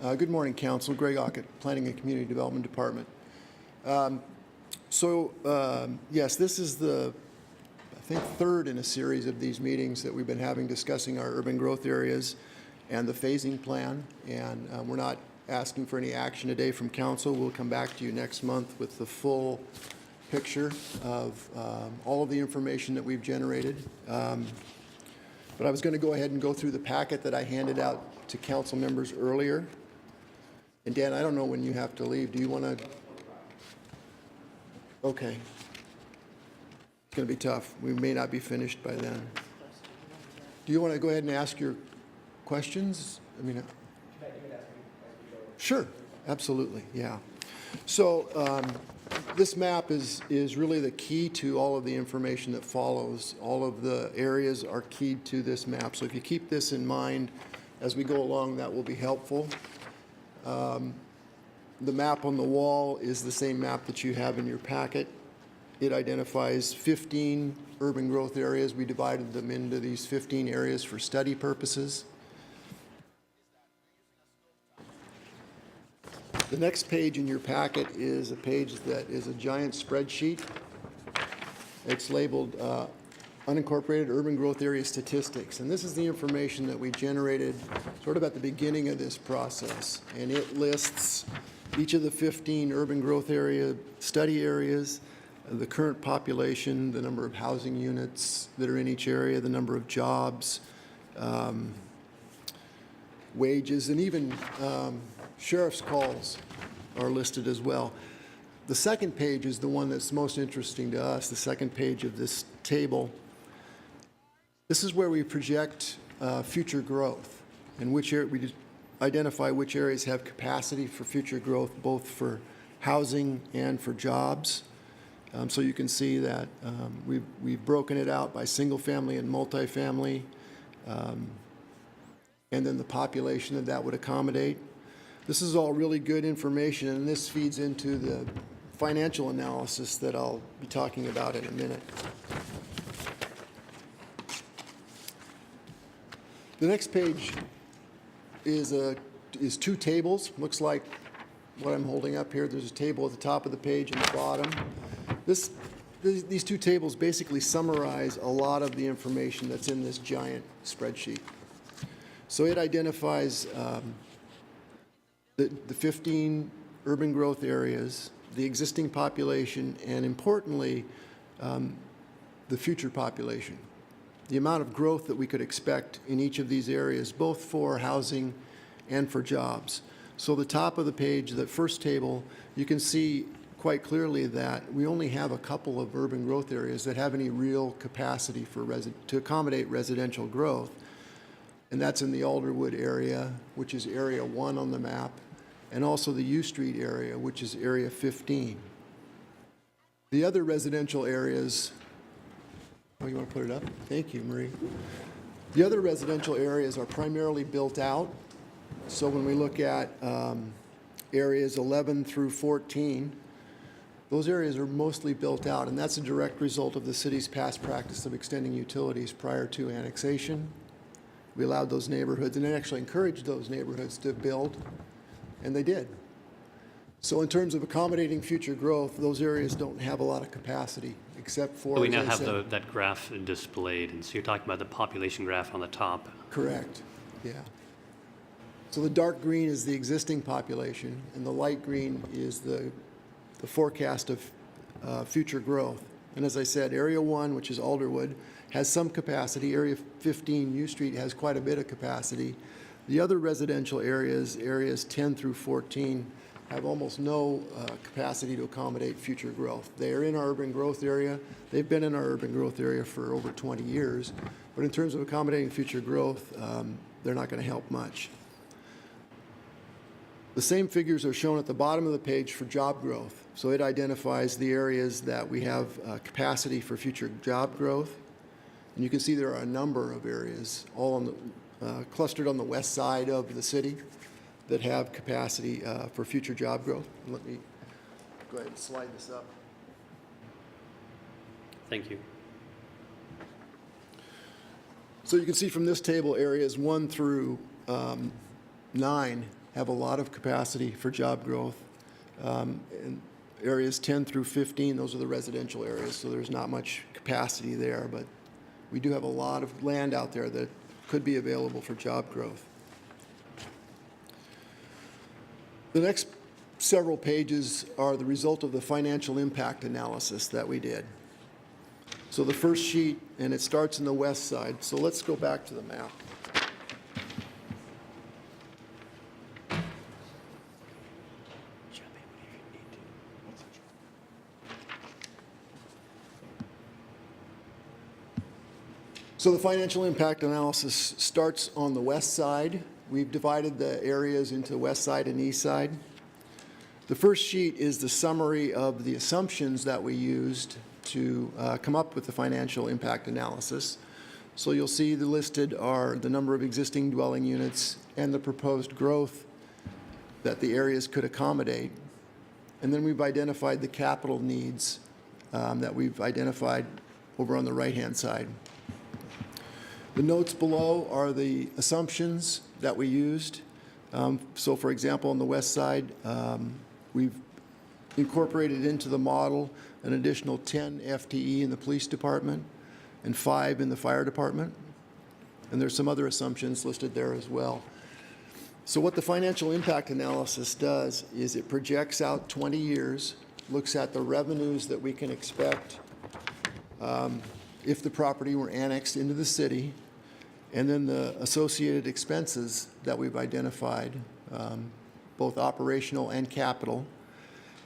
yeah. Good morning, Council. Greg Ockett, Planning and Community Development Department. Yes, this is the, I think, third in a series of these meetings that we've been having discussing our urban growth areas and the phasing plan. And we're not asking for any action today from Council. We'll come back to you next month with the full picture of all of the information that we've generated. But I was going to go ahead and go through the packet that I handed out to council members earlier. And Dan, I don't know when you have to leave. Do you want to? Okay. It's going to be tough. We may not be finished by then. Do you want to go ahead and ask your questions? Sure, absolutely, yeah. So this map is really the key to all of the information that follows. All of the areas are keyed to this map. So if you keep this in mind as we go along, that will be helpful. The map on the wall is the same map that you have in your packet. It identifies 15 urban growth areas. We divided them into these 15 areas for study purposes. The next page in your packet is a page that is a giant spreadsheet. It's labeled Unincorporated Urban Growth Area Statistics. And this is the information that we generated sort of at the beginning of this process. And it lists each of the 15 urban growth area study areas, the current population, the number of housing units that are in each area, the number of jobs, wages, and even sheriff's calls are listed as well. The second page is the one that's most interesting to us, the second page of this table. This is where we project future growth and we identify which areas have capacity for future growth, both for housing and for jobs. So you can see that we've broken it out by single family and multifamily, and then the population that would accommodate. This is all really good information, and this feeds into the financial analysis that I'll be talking about in a minute. The next page is two tables. Looks like what I'm holding up here. There's a table at the top of the page and the bottom. These two tables basically summarize a lot of the information that's in this giant spreadsheet. So it identifies the 15 urban growth areas, the existing population, and importantly, the future population. The amount of growth that we could expect in each of these areas, both for housing and for jobs. So the top of the page, the first table, you can see quite clearly that we only have a couple of urban growth areas that have any real capacity to accommodate residential growth. And that's in the Alderwood area, which is area 1 on the map, and also the U Street area, which is area 15. The other residential areas, oh, you want to put it up? Thank you, Marie. The other residential areas are primarily built out. So when we look at areas 11 through 14, those areas are mostly built out, and that's a direct result of the city's past practice of extending utilities prior to annexation. We allowed those neighborhoods, and it actually encouraged those neighborhoods to build, and they did. So in terms of accommodating future growth, those areas don't have a lot of capacity, except for, But we now as I have said, that graph displayed, and so you're talking about the population graph on the top. correct, yeah. So the dark green is the existing population, and the light green is the forecast of future growth. And as I said, Area 1, which is Alderwood, has some capacity. Area 15, U Street, has quite a bit of capacity. The other residential areas, areas 10 through 14, have almost no capacity to accommodate future growth. They are in our urban growth area. They've been in our urban growth area for over 20 years. But in terms of accommodating future growth, they're not going to help much. The same figures are shown at the bottom of the page for job growth. So it identifies the areas that we have capacity for future job growth. And you can see there are a number of areas, all on the, clustered on the west side of the city, that have capacity for future job growth. Let me go ahead and slide this up. Thank you. So you can see from this table, areas 1 through 9 have a lot of capacity for job growth. And areas 10 through 15, those are the residential areas, so there's not much capacity there, but we do have a lot of land out there that could be available for job growth. The next several pages are the result of the financial impact analysis that we did. So the first sheet, and it starts in the west side, so let's go back to the map. So the financial impact analysis starts on the west side. We've divided the areas into west side and east side. The first sheet is the summary of the assumptions that we used to come up with the financial impact analysis. So you'll see the listed are the number of existing dwelling units and the proposed growth that the areas could accommodate. And then we've identified the capital needs that we've identified over on the right-hand side. The notes below are the assumptions that we used. So for example, on the west side, we've incorporated into the model an additional 10 FTE in the police department and 5 in the fire department. And there's some other assumptions listed there as well. So what the financial impact analysis does is it projects out 20 years, looks at the revenues that we can expect if the property were annexed into the city, and then the associated expenses that we've identified, both operational and capital,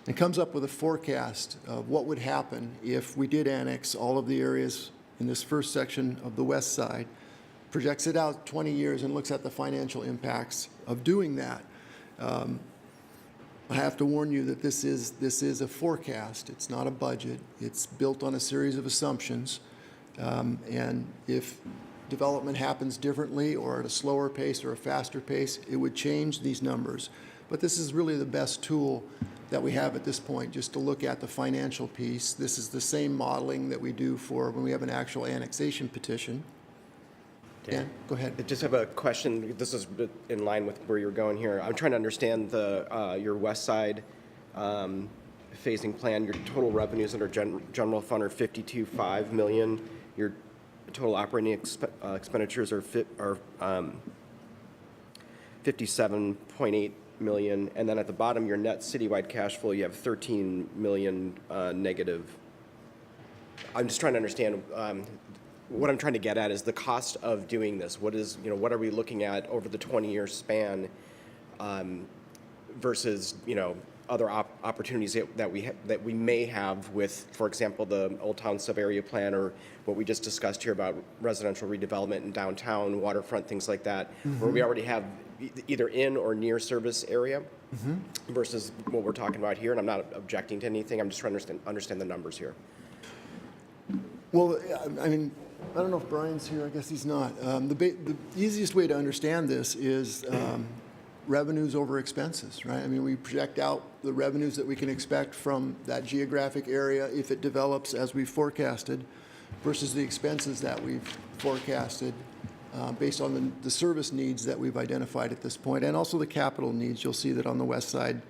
and comes up with a forecast of what would happen if we did annex all of the areas in this first section of the west side, projects it out 20 years and looks at the financial impacts of doing that. I have to warn you that this is a forecast. It's not a budget. It's built on a series of assumptions. And if development happens differently or at a slower pace or a faster pace, it would change these numbers. But this is really the best tool that we have at this point, just to look at the financial piece. This is the same modeling that we do for when we have an actual annexation petition. Dan, go ahead. I just have a question. This is in line with where you're going here. I'm trying to understand your west side phasing plan. Your total revenues under general fund are 52.5 million. Your total operating expenditures are 57.8 million, and then at the bottom, your net citywide cash flow, you have 13 million negative. I'm just trying to understand. What I'm trying to get at is the cost of doing this. What are we looking at over the 20-year span versus, other opportunities that we may have with, for example, the Old Town Sub-Area Plan, or what we just discussed here about residential redevelopment in downtown, waterfront, things like that, where we already have either in or near service area versus what we're talking about here. And I'm not objecting to anything. I'm just trying to understand the numbers here. Well, I mean, I don't know if Brian's here. I guess he's not. The easiest way to understand this is revenues over expenses, right? I mean, we project out the revenues that we can expect from that geographic area if it develops as we forecasted versus the expenses that we've forecasted based on the service needs that we've identified at this point, and also the capital needs. You'll see that on the west side,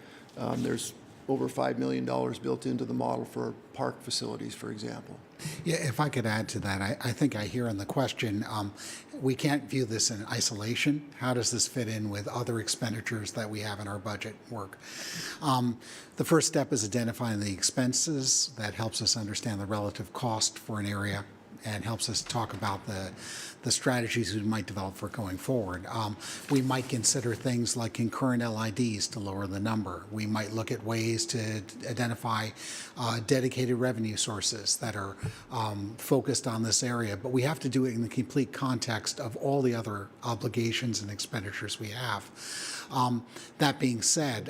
there's over $5 million built into the model for park facilities, for example. Yeah, if I could add to that, I think I hear in the question, we can't view this in isolation. How does this fit in with other expenditures that we have in our budget work? The first step is identifying the expenses. That helps us understand the relative cost for an area and helps us talk about the strategies we might develop for going forward. We might consider things like concurrent LIDs to lower the number. We might look at ways to identify dedicated revenue sources that are focused on this area, but we have to do it in the complete context of all the other obligations and expenditures we have. That being said,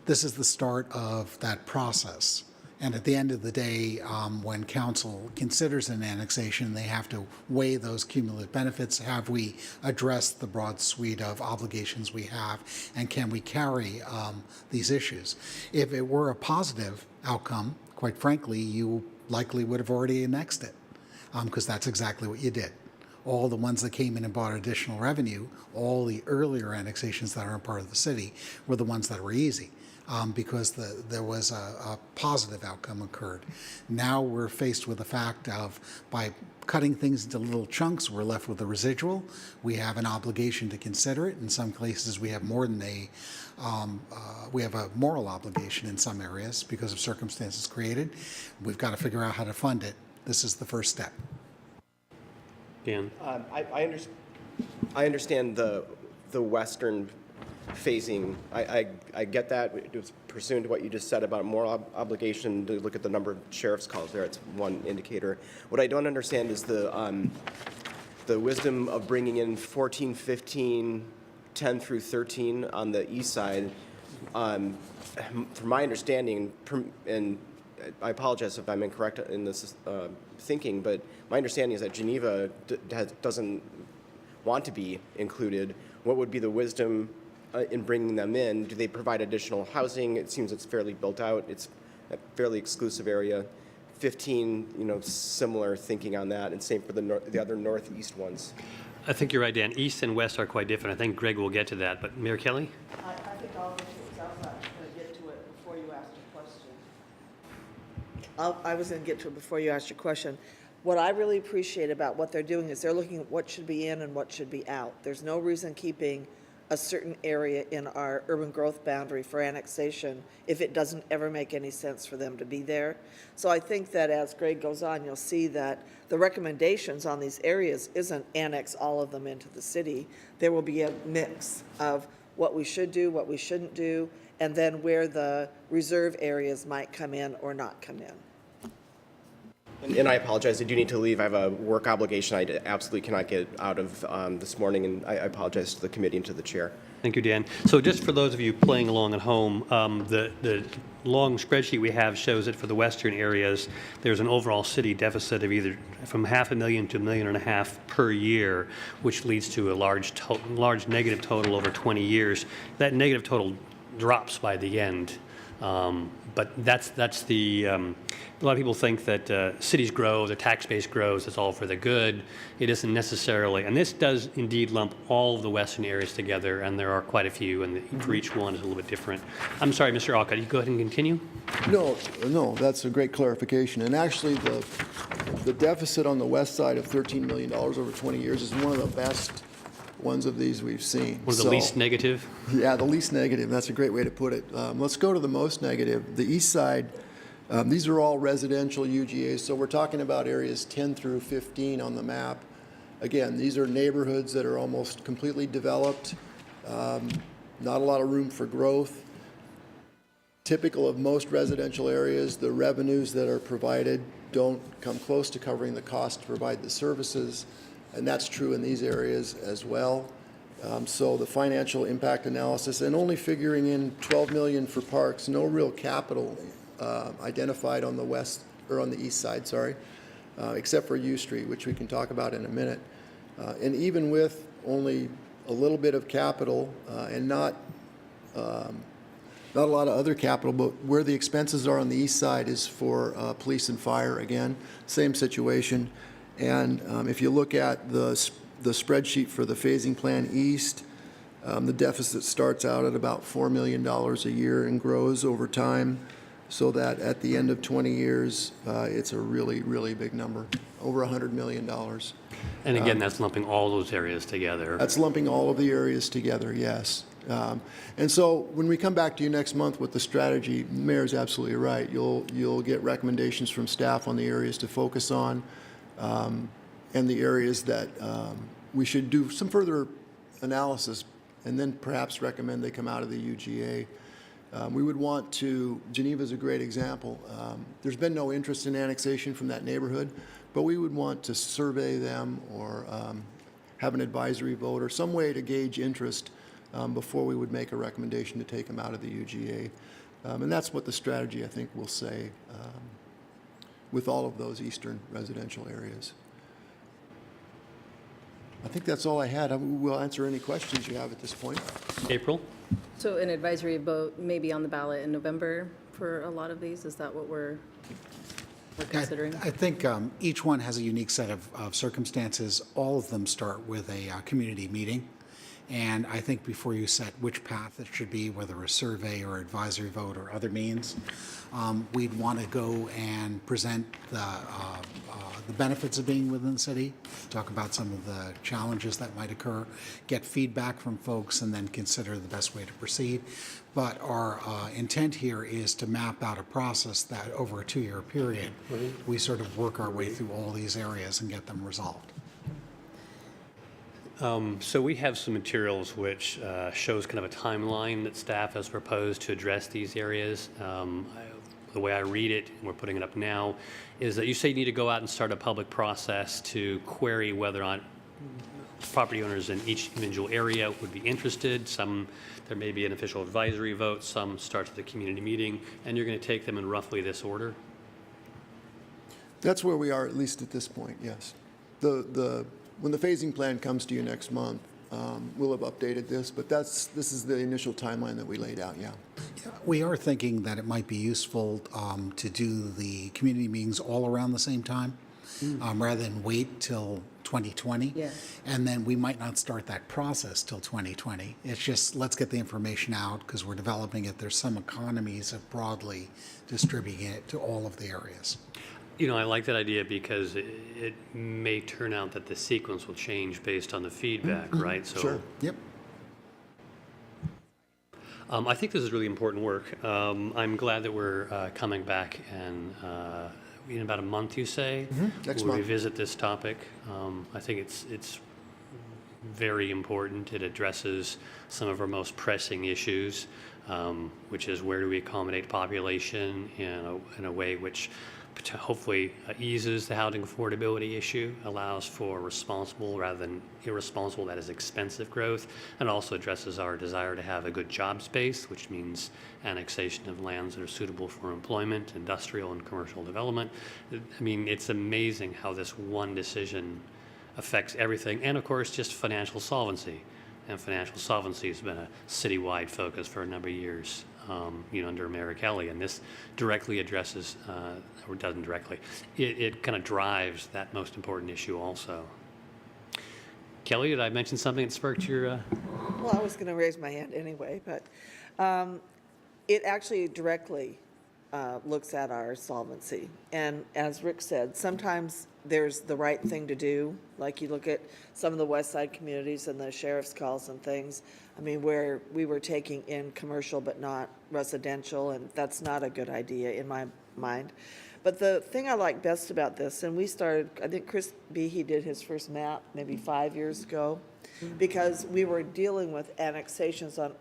this is the start of that process. And at the end of the day, when council considers an annexation, they have to weigh those cumulative benefits. Have we addressed the broad suite of obligations we have, and can we carry these issues? If it were a positive outcome, quite frankly, you likely would have already annexed it, because that's exactly what you did. All the ones that came in and brought additional revenue, all the earlier annexations that aren't part of the city, were the ones that were easy. Because there was a positive outcome occurred. Now we're faced with the fact of, by cutting things into little chunks, we're left with a residual. We have an obligation to consider it. In some cases, we have more than we have a moral obligation in some areas because of circumstances created. We've got to figure out how to fund it. This is the first step. Dan? I understand the Western phasing. I get that. It was pursuant to what you just said about moral obligation to look at the number of sheriff's calls there. It's one indicator. What I don't understand is the wisdom of bringing in 14, 15, 10 through 13 on the east side From my understanding, and I apologize if I'm incorrect in this thinking, but my understanding is that Geneva doesn't want to be included. What would be the wisdom in bringing them in? Do they provide additional housing? It seems it's fairly built out. It's a fairly exclusive area. 15, similar thinking on that, and same for the other northeast ones. I think you're right, Dan. East and west are quite different. I think Greg will get to that. But Mayor Kelly? I think I'll get to it. I was going to get to it before you asked your question. I was going to get to it before you asked your question. What I really appreciate about what they're doing is they're looking at what should be in and what should be out. There's no reason keeping a certain area in our urban growth boundary for annexation if it doesn't ever make any sense for them to be there. So I think that as Greg goes on, you'll see that the recommendations on these areas isn't annex all of them into the city. There will be a mix of what we should do, what we shouldn't do, and then where the reserve areas might come in or not come in. And I apologize, I do need to leave. I have a work obligation I absolutely cannot get out of this morning, and I apologize to the committee and to the chair. Thank you, Dan. So just for those of you playing along at home, the long spreadsheet we have shows that for the western areas, there's an overall city deficit of either from $500,000 to $1.5 million per year, which leads to a large negative total over 20 years. That negative total drops by the end. But that's the, a lot of people think that cities grow, the tax base grows, it's all for the good. It isn't necessarily, and this does indeed lump all of the western areas together, and there are quite a few, and for each one is a little bit different. I'm sorry, Mr. Alcott, you go ahead and continue? No, that's a great clarification. And actually, the deficit on the west side of $13 million over 20 years is one of the best ones of these we've seen. One of the least negative? Yeah, the least negative. That's a great way to put it. Let's go to the most negative. The east side, these are all residential UGAs, so we're talking about areas 10 through 15 on the map. Again, these are neighborhoods that are almost completely developed, not a lot of room for growth. Typical of most residential areas, the revenues that are provided don't come close to covering the cost to provide the services. And that's true in these areas as well. So the financial impact analysis, and only figuring in $12 million for parks, no real capital identified on the west, or on the east side, sorry, except for U Street, which we can talk about in a minute. And even with only a little bit of capital and not a lot of other capital, but where the expenses are on the east side is for police and fire, again, same situation. And if you look at the spreadsheet for the phasing plan east, the deficit starts out at about $4 million a year and grows over time, so that at the end of 20 years, it's a really, really big number, over $100 million. And again, that's lumping all those areas together. That's lumping all of the areas together, yes. And so when we come back to you next month with the strategy, the mayor's absolutely right. You'll get recommendations from staff on the areas to focus on. And the areas that we should do some further analysis and then perhaps recommend they come out of the UGA. We would want to, Geneva's a great example. There's been no interest in annexation from that neighborhood, but we would want to survey them or have an advisory vote or some way to gauge interest before we would make a recommendation to take them out of the UGA. And that's what the strategy, I think, will say with all of those eastern residential areas. I think that's all I had. We'll answer any questions you have at this point. April? So an advisory vote may be on the ballot in November for a lot of these? Is that what we're considering? I think each one has a unique set of circumstances. All of them start with a community meeting. And I think before you set which path it should be, whether a survey or advisory vote or other means, we'd want to go and present the benefits of being within the city, talk about some of the challenges that might occur, get feedback from folks, and then consider the best way to proceed. But our intent here is to map out a process that over a 2-year period, we sort of work our way through all these areas and get them resolved. So we have some materials which shows kind of a timeline that staff has proposed to address these areas. The way I read it, and we're putting it up now, is that you say you need to go out and start a public process to query whether or not property owners in each individual area would be interested. Some, there may be an official advisory vote, some starts with a community meeting, and you're going to take them in roughly this order? That's where we are, at least at this point, yes. When the phasing plan comes to you next month, we'll have updated this, but this is the initial timeline that we laid out, yeah. We are thinking that it might be useful to do the community meetings all around the same time, rather than wait till 2020. Yeah. And then we might not start that process till 2020. It's just, let's get the information out, because we're developing it. There's some economies of broadly distributing it to all of the areas. You know, I like that idea because it may turn out that the sequence will change based on the feedback, right? So, Sure. Yep. I think this is really important work. I'm glad that we're coming back and in about a month, you say, Next we'll month. revisit this topic. I think it's very important. It addresses some of our most pressing issues, which is where do we accommodate population in a way which hopefully eases the housing affordability issue, allows for responsible rather than irresponsible, that is expensive growth, and also addresses our desire to have a good job space, which means annexation of lands that are suitable for employment, industrial and commercial development. I mean, it's amazing how this one decision affects everything, and of course, just financial solvency. And financial solvency has been a citywide focus for a number of years, under Mayor Kelly, and this directly addresses, or doesn't directly, it kind of drives that most important issue also. Kelly, did I mention something that sparked your... Well, I was going to raise my hand anyway, but it actually directly looks at our solvency. And as Rick said, sometimes there's the right thing to do, like you look at some of the West Side communities and the sheriff's calls and things, I mean, where we were taking in commercial but not residential, and that's not a good idea in my mind. But the thing I like best about this, and we started, I think Chris Behe did his first map maybe 5 years ago, because we were dealing with annexations on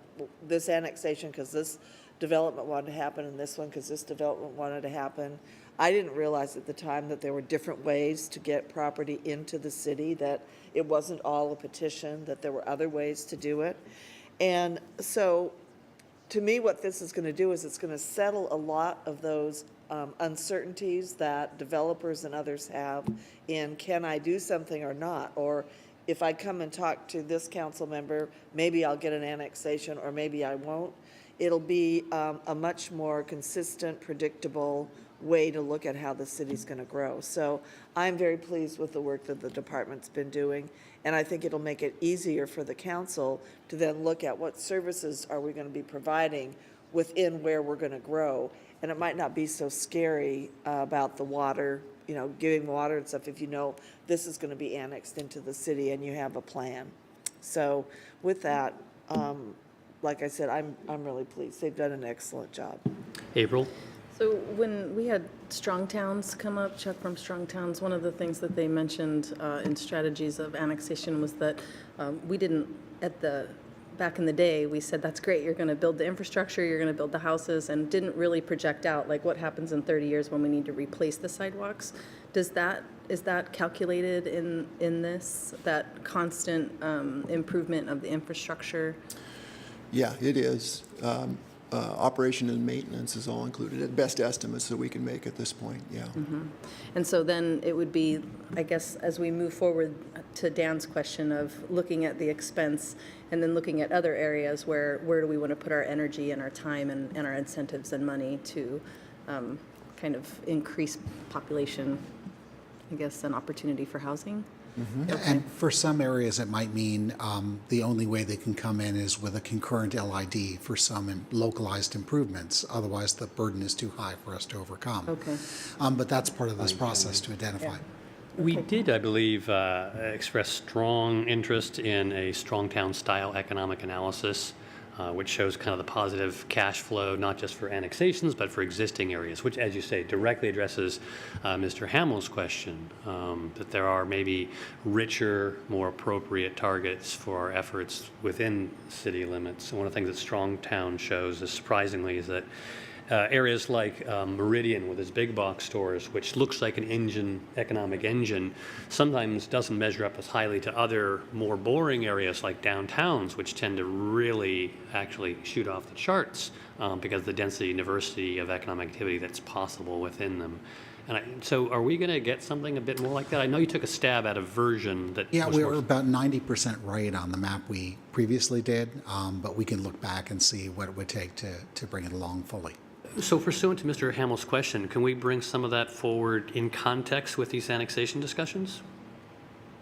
this annexation because this development wanted to happen and this one because this development wanted to happen. I didn't realize at the time that there were different ways to get property into the city, that it wasn't all a petition, that there were other ways to do it. And so to me, what this is going to do is it's going to settle a lot of those uncertainties that developers and others have in, can I do something or not? Or if I come and talk to this council member, maybe I'll get an annexation or maybe I won't. It'll be a much more consistent, predictable way to look at how the city's going to grow. So I'm very pleased with the work that the department's been doing, and I think it'll make it easier for the council to then look at what services are we going to be providing within where we're going to grow. And it might not be so scary about the water, giving water and stuff if you know this is going to be annexed into the city and you have a plan. So with that, like I said, I'm really pleased. They've done an excellent job. April? So when we had Strong Towns come up, Chuck from Strong Towns, one of the things that they mentioned in strategies of annexation was that we didn't, back in the day, we said, that's great, you're going to build the infrastructure, you're going to build the houses, and didn't really project out, like, what happens in 30 years when we need to replace the sidewalks. Is that calculated in this, that constant improvement of the infrastructure? Yeah, it is. Operation and maintenance is all included, at best estimates that we can make at this point, yeah. And so then it would be, I guess, as we move forward to Dan's question of looking at the expense and then looking at other areas where do we want to put our energy and our time and our incentives and money to kind of increase population, I guess, an opportunity for housing? And for some areas, it might mean the only way they can come in is with a concurrent LID for some localized improvements. Otherwise, the burden is too high for us to overcome. Okay. But that's part of this process to identify. We did, I believe, express strong interest in a strong town style economic analysis, which shows kind of the positive cash flow, not just for annexations, but for existing areas, which, as you say, directly addresses Mr. Hamill's question, that there are maybe richer, more appropriate targets for our efforts within city limits. And one of the things that Strong Town shows is, surprisingly, is that Areas like Meridian with its big box stores, which looks like an economic engine, sometimes doesn't measure up as highly to other more boring areas like downtowns, which tend to really actually shoot off the charts because of the density and diversity of economic activity that's possible within them. So are we going to get something a bit more like that? I know you took a stab at a version that Yeah, was we more- were about 90% right on the map we previously did, but we can look back and see what it would take to bring it along fully. So pursuant to Mr. Hamill's question, can we bring some of that forward in context with these annexation discussions?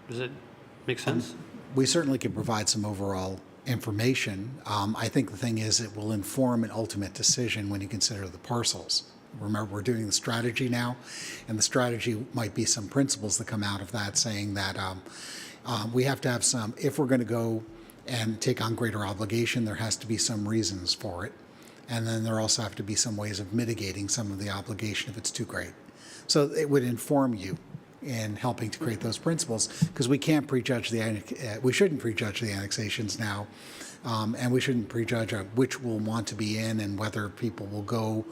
Does it make sense? We certainly can provide some overall information. I think the thing is it will inform an ultimate decision when you consider the parcels. Remember, we're doing the strategy now, and the strategy might be some principles that come out of that saying that we have to have some, if we're going to go and take on greater obligation, there has to be some reasons for it. And then there also have to be some ways of mitigating some of the obligation if it's too great. So it would inform you in helping to create those principles, because we can't prejudge we shouldn't prejudge the annexations now, and we shouldn't prejudge which will want to be in and whether people will go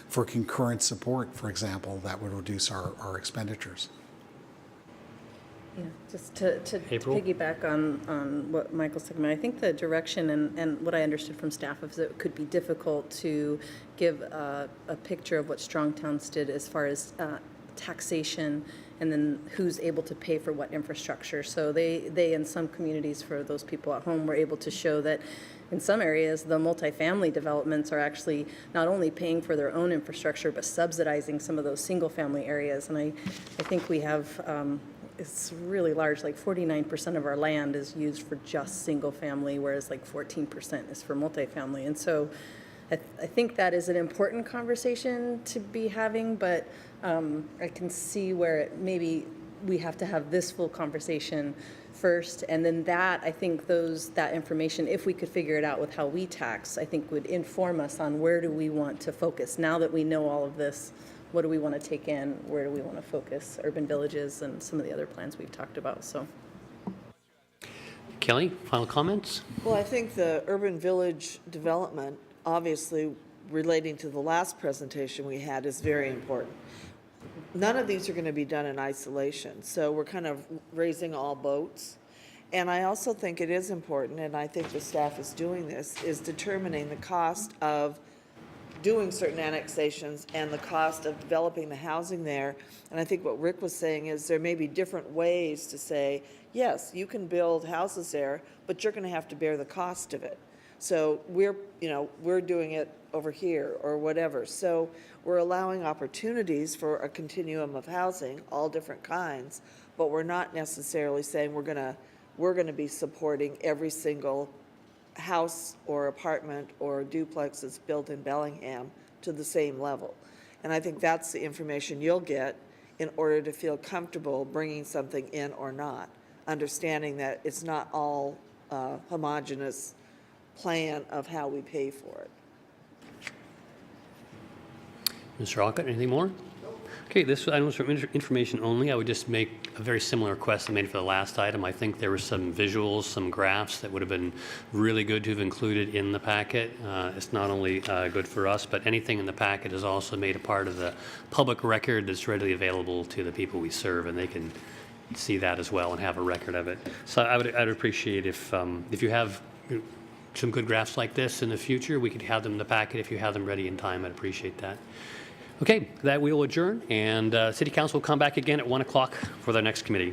for concurrent support, for example, that would reduce our expenditures. Yeah, just to April? piggyback on what Michael said, I think the direction and what I understood from staff is that it could be difficult to give a picture of what Strong Towns did as far as taxation and then who's able to pay for what infrastructure. So they in some communities, for those people at home, were able to show that in some areas, the multifamily developments are actually not only paying for their own infrastructure, but subsidizing some of those single-family areas. And I think we have, it's really large, like 49% of our land is used for just single-family, whereas like 14% is for multifamily. And so I think that is an important conversation to be having, but I can see where maybe we have to have this full conversation first, and then that, I think that information, if we could figure it out with how we tax, I think would inform us on where do we want to focus. Now that we know all of this, what do we want to take in? Where do we want to focus? Urban villages and some of the other plans we've talked about, so. Kelly, final comments? Well, I think the urban village development, obviously relating to the last presentation we had, is very important. None of these are going to be done in isolation, so we're kind of raising all boats. And I also think it is important, and I think the staff is doing this, is determining the cost of doing certain annexations and the cost of developing the housing there. And I think what Rick was saying is there may be different ways to say, yes, you can build houses there, but you're going to have to bear the cost of it. So we're doing it over here or whatever. So we're allowing opportunities for a continuum of housing, all different kinds, but we're not necessarily saying we're going to be supporting every single house or apartment or duplex that's built in Bellingham to the same level. And I think that's the information you'll get in order to feel comfortable bringing something in or not, understanding that it's not all homogeneous plan of how we pay for it. Mr. Alcott, anything more? Okay, this item was from information only. I would just make a very similar request I made for the last item. I think there were some visuals, some graphs that would have been really good to have included in the packet. It's not only good for us, but anything in the packet is also made a part of the public record that's readily available to the people we serve, and they can see that as well and have a record of it. So I'd appreciate if you have some good graphs like this in the future, we could have them in the packet. If you have them ready in time, I'd appreciate that. Okay, that we will adjourn, and City Council will come back again at 1 o'clock for their next committee.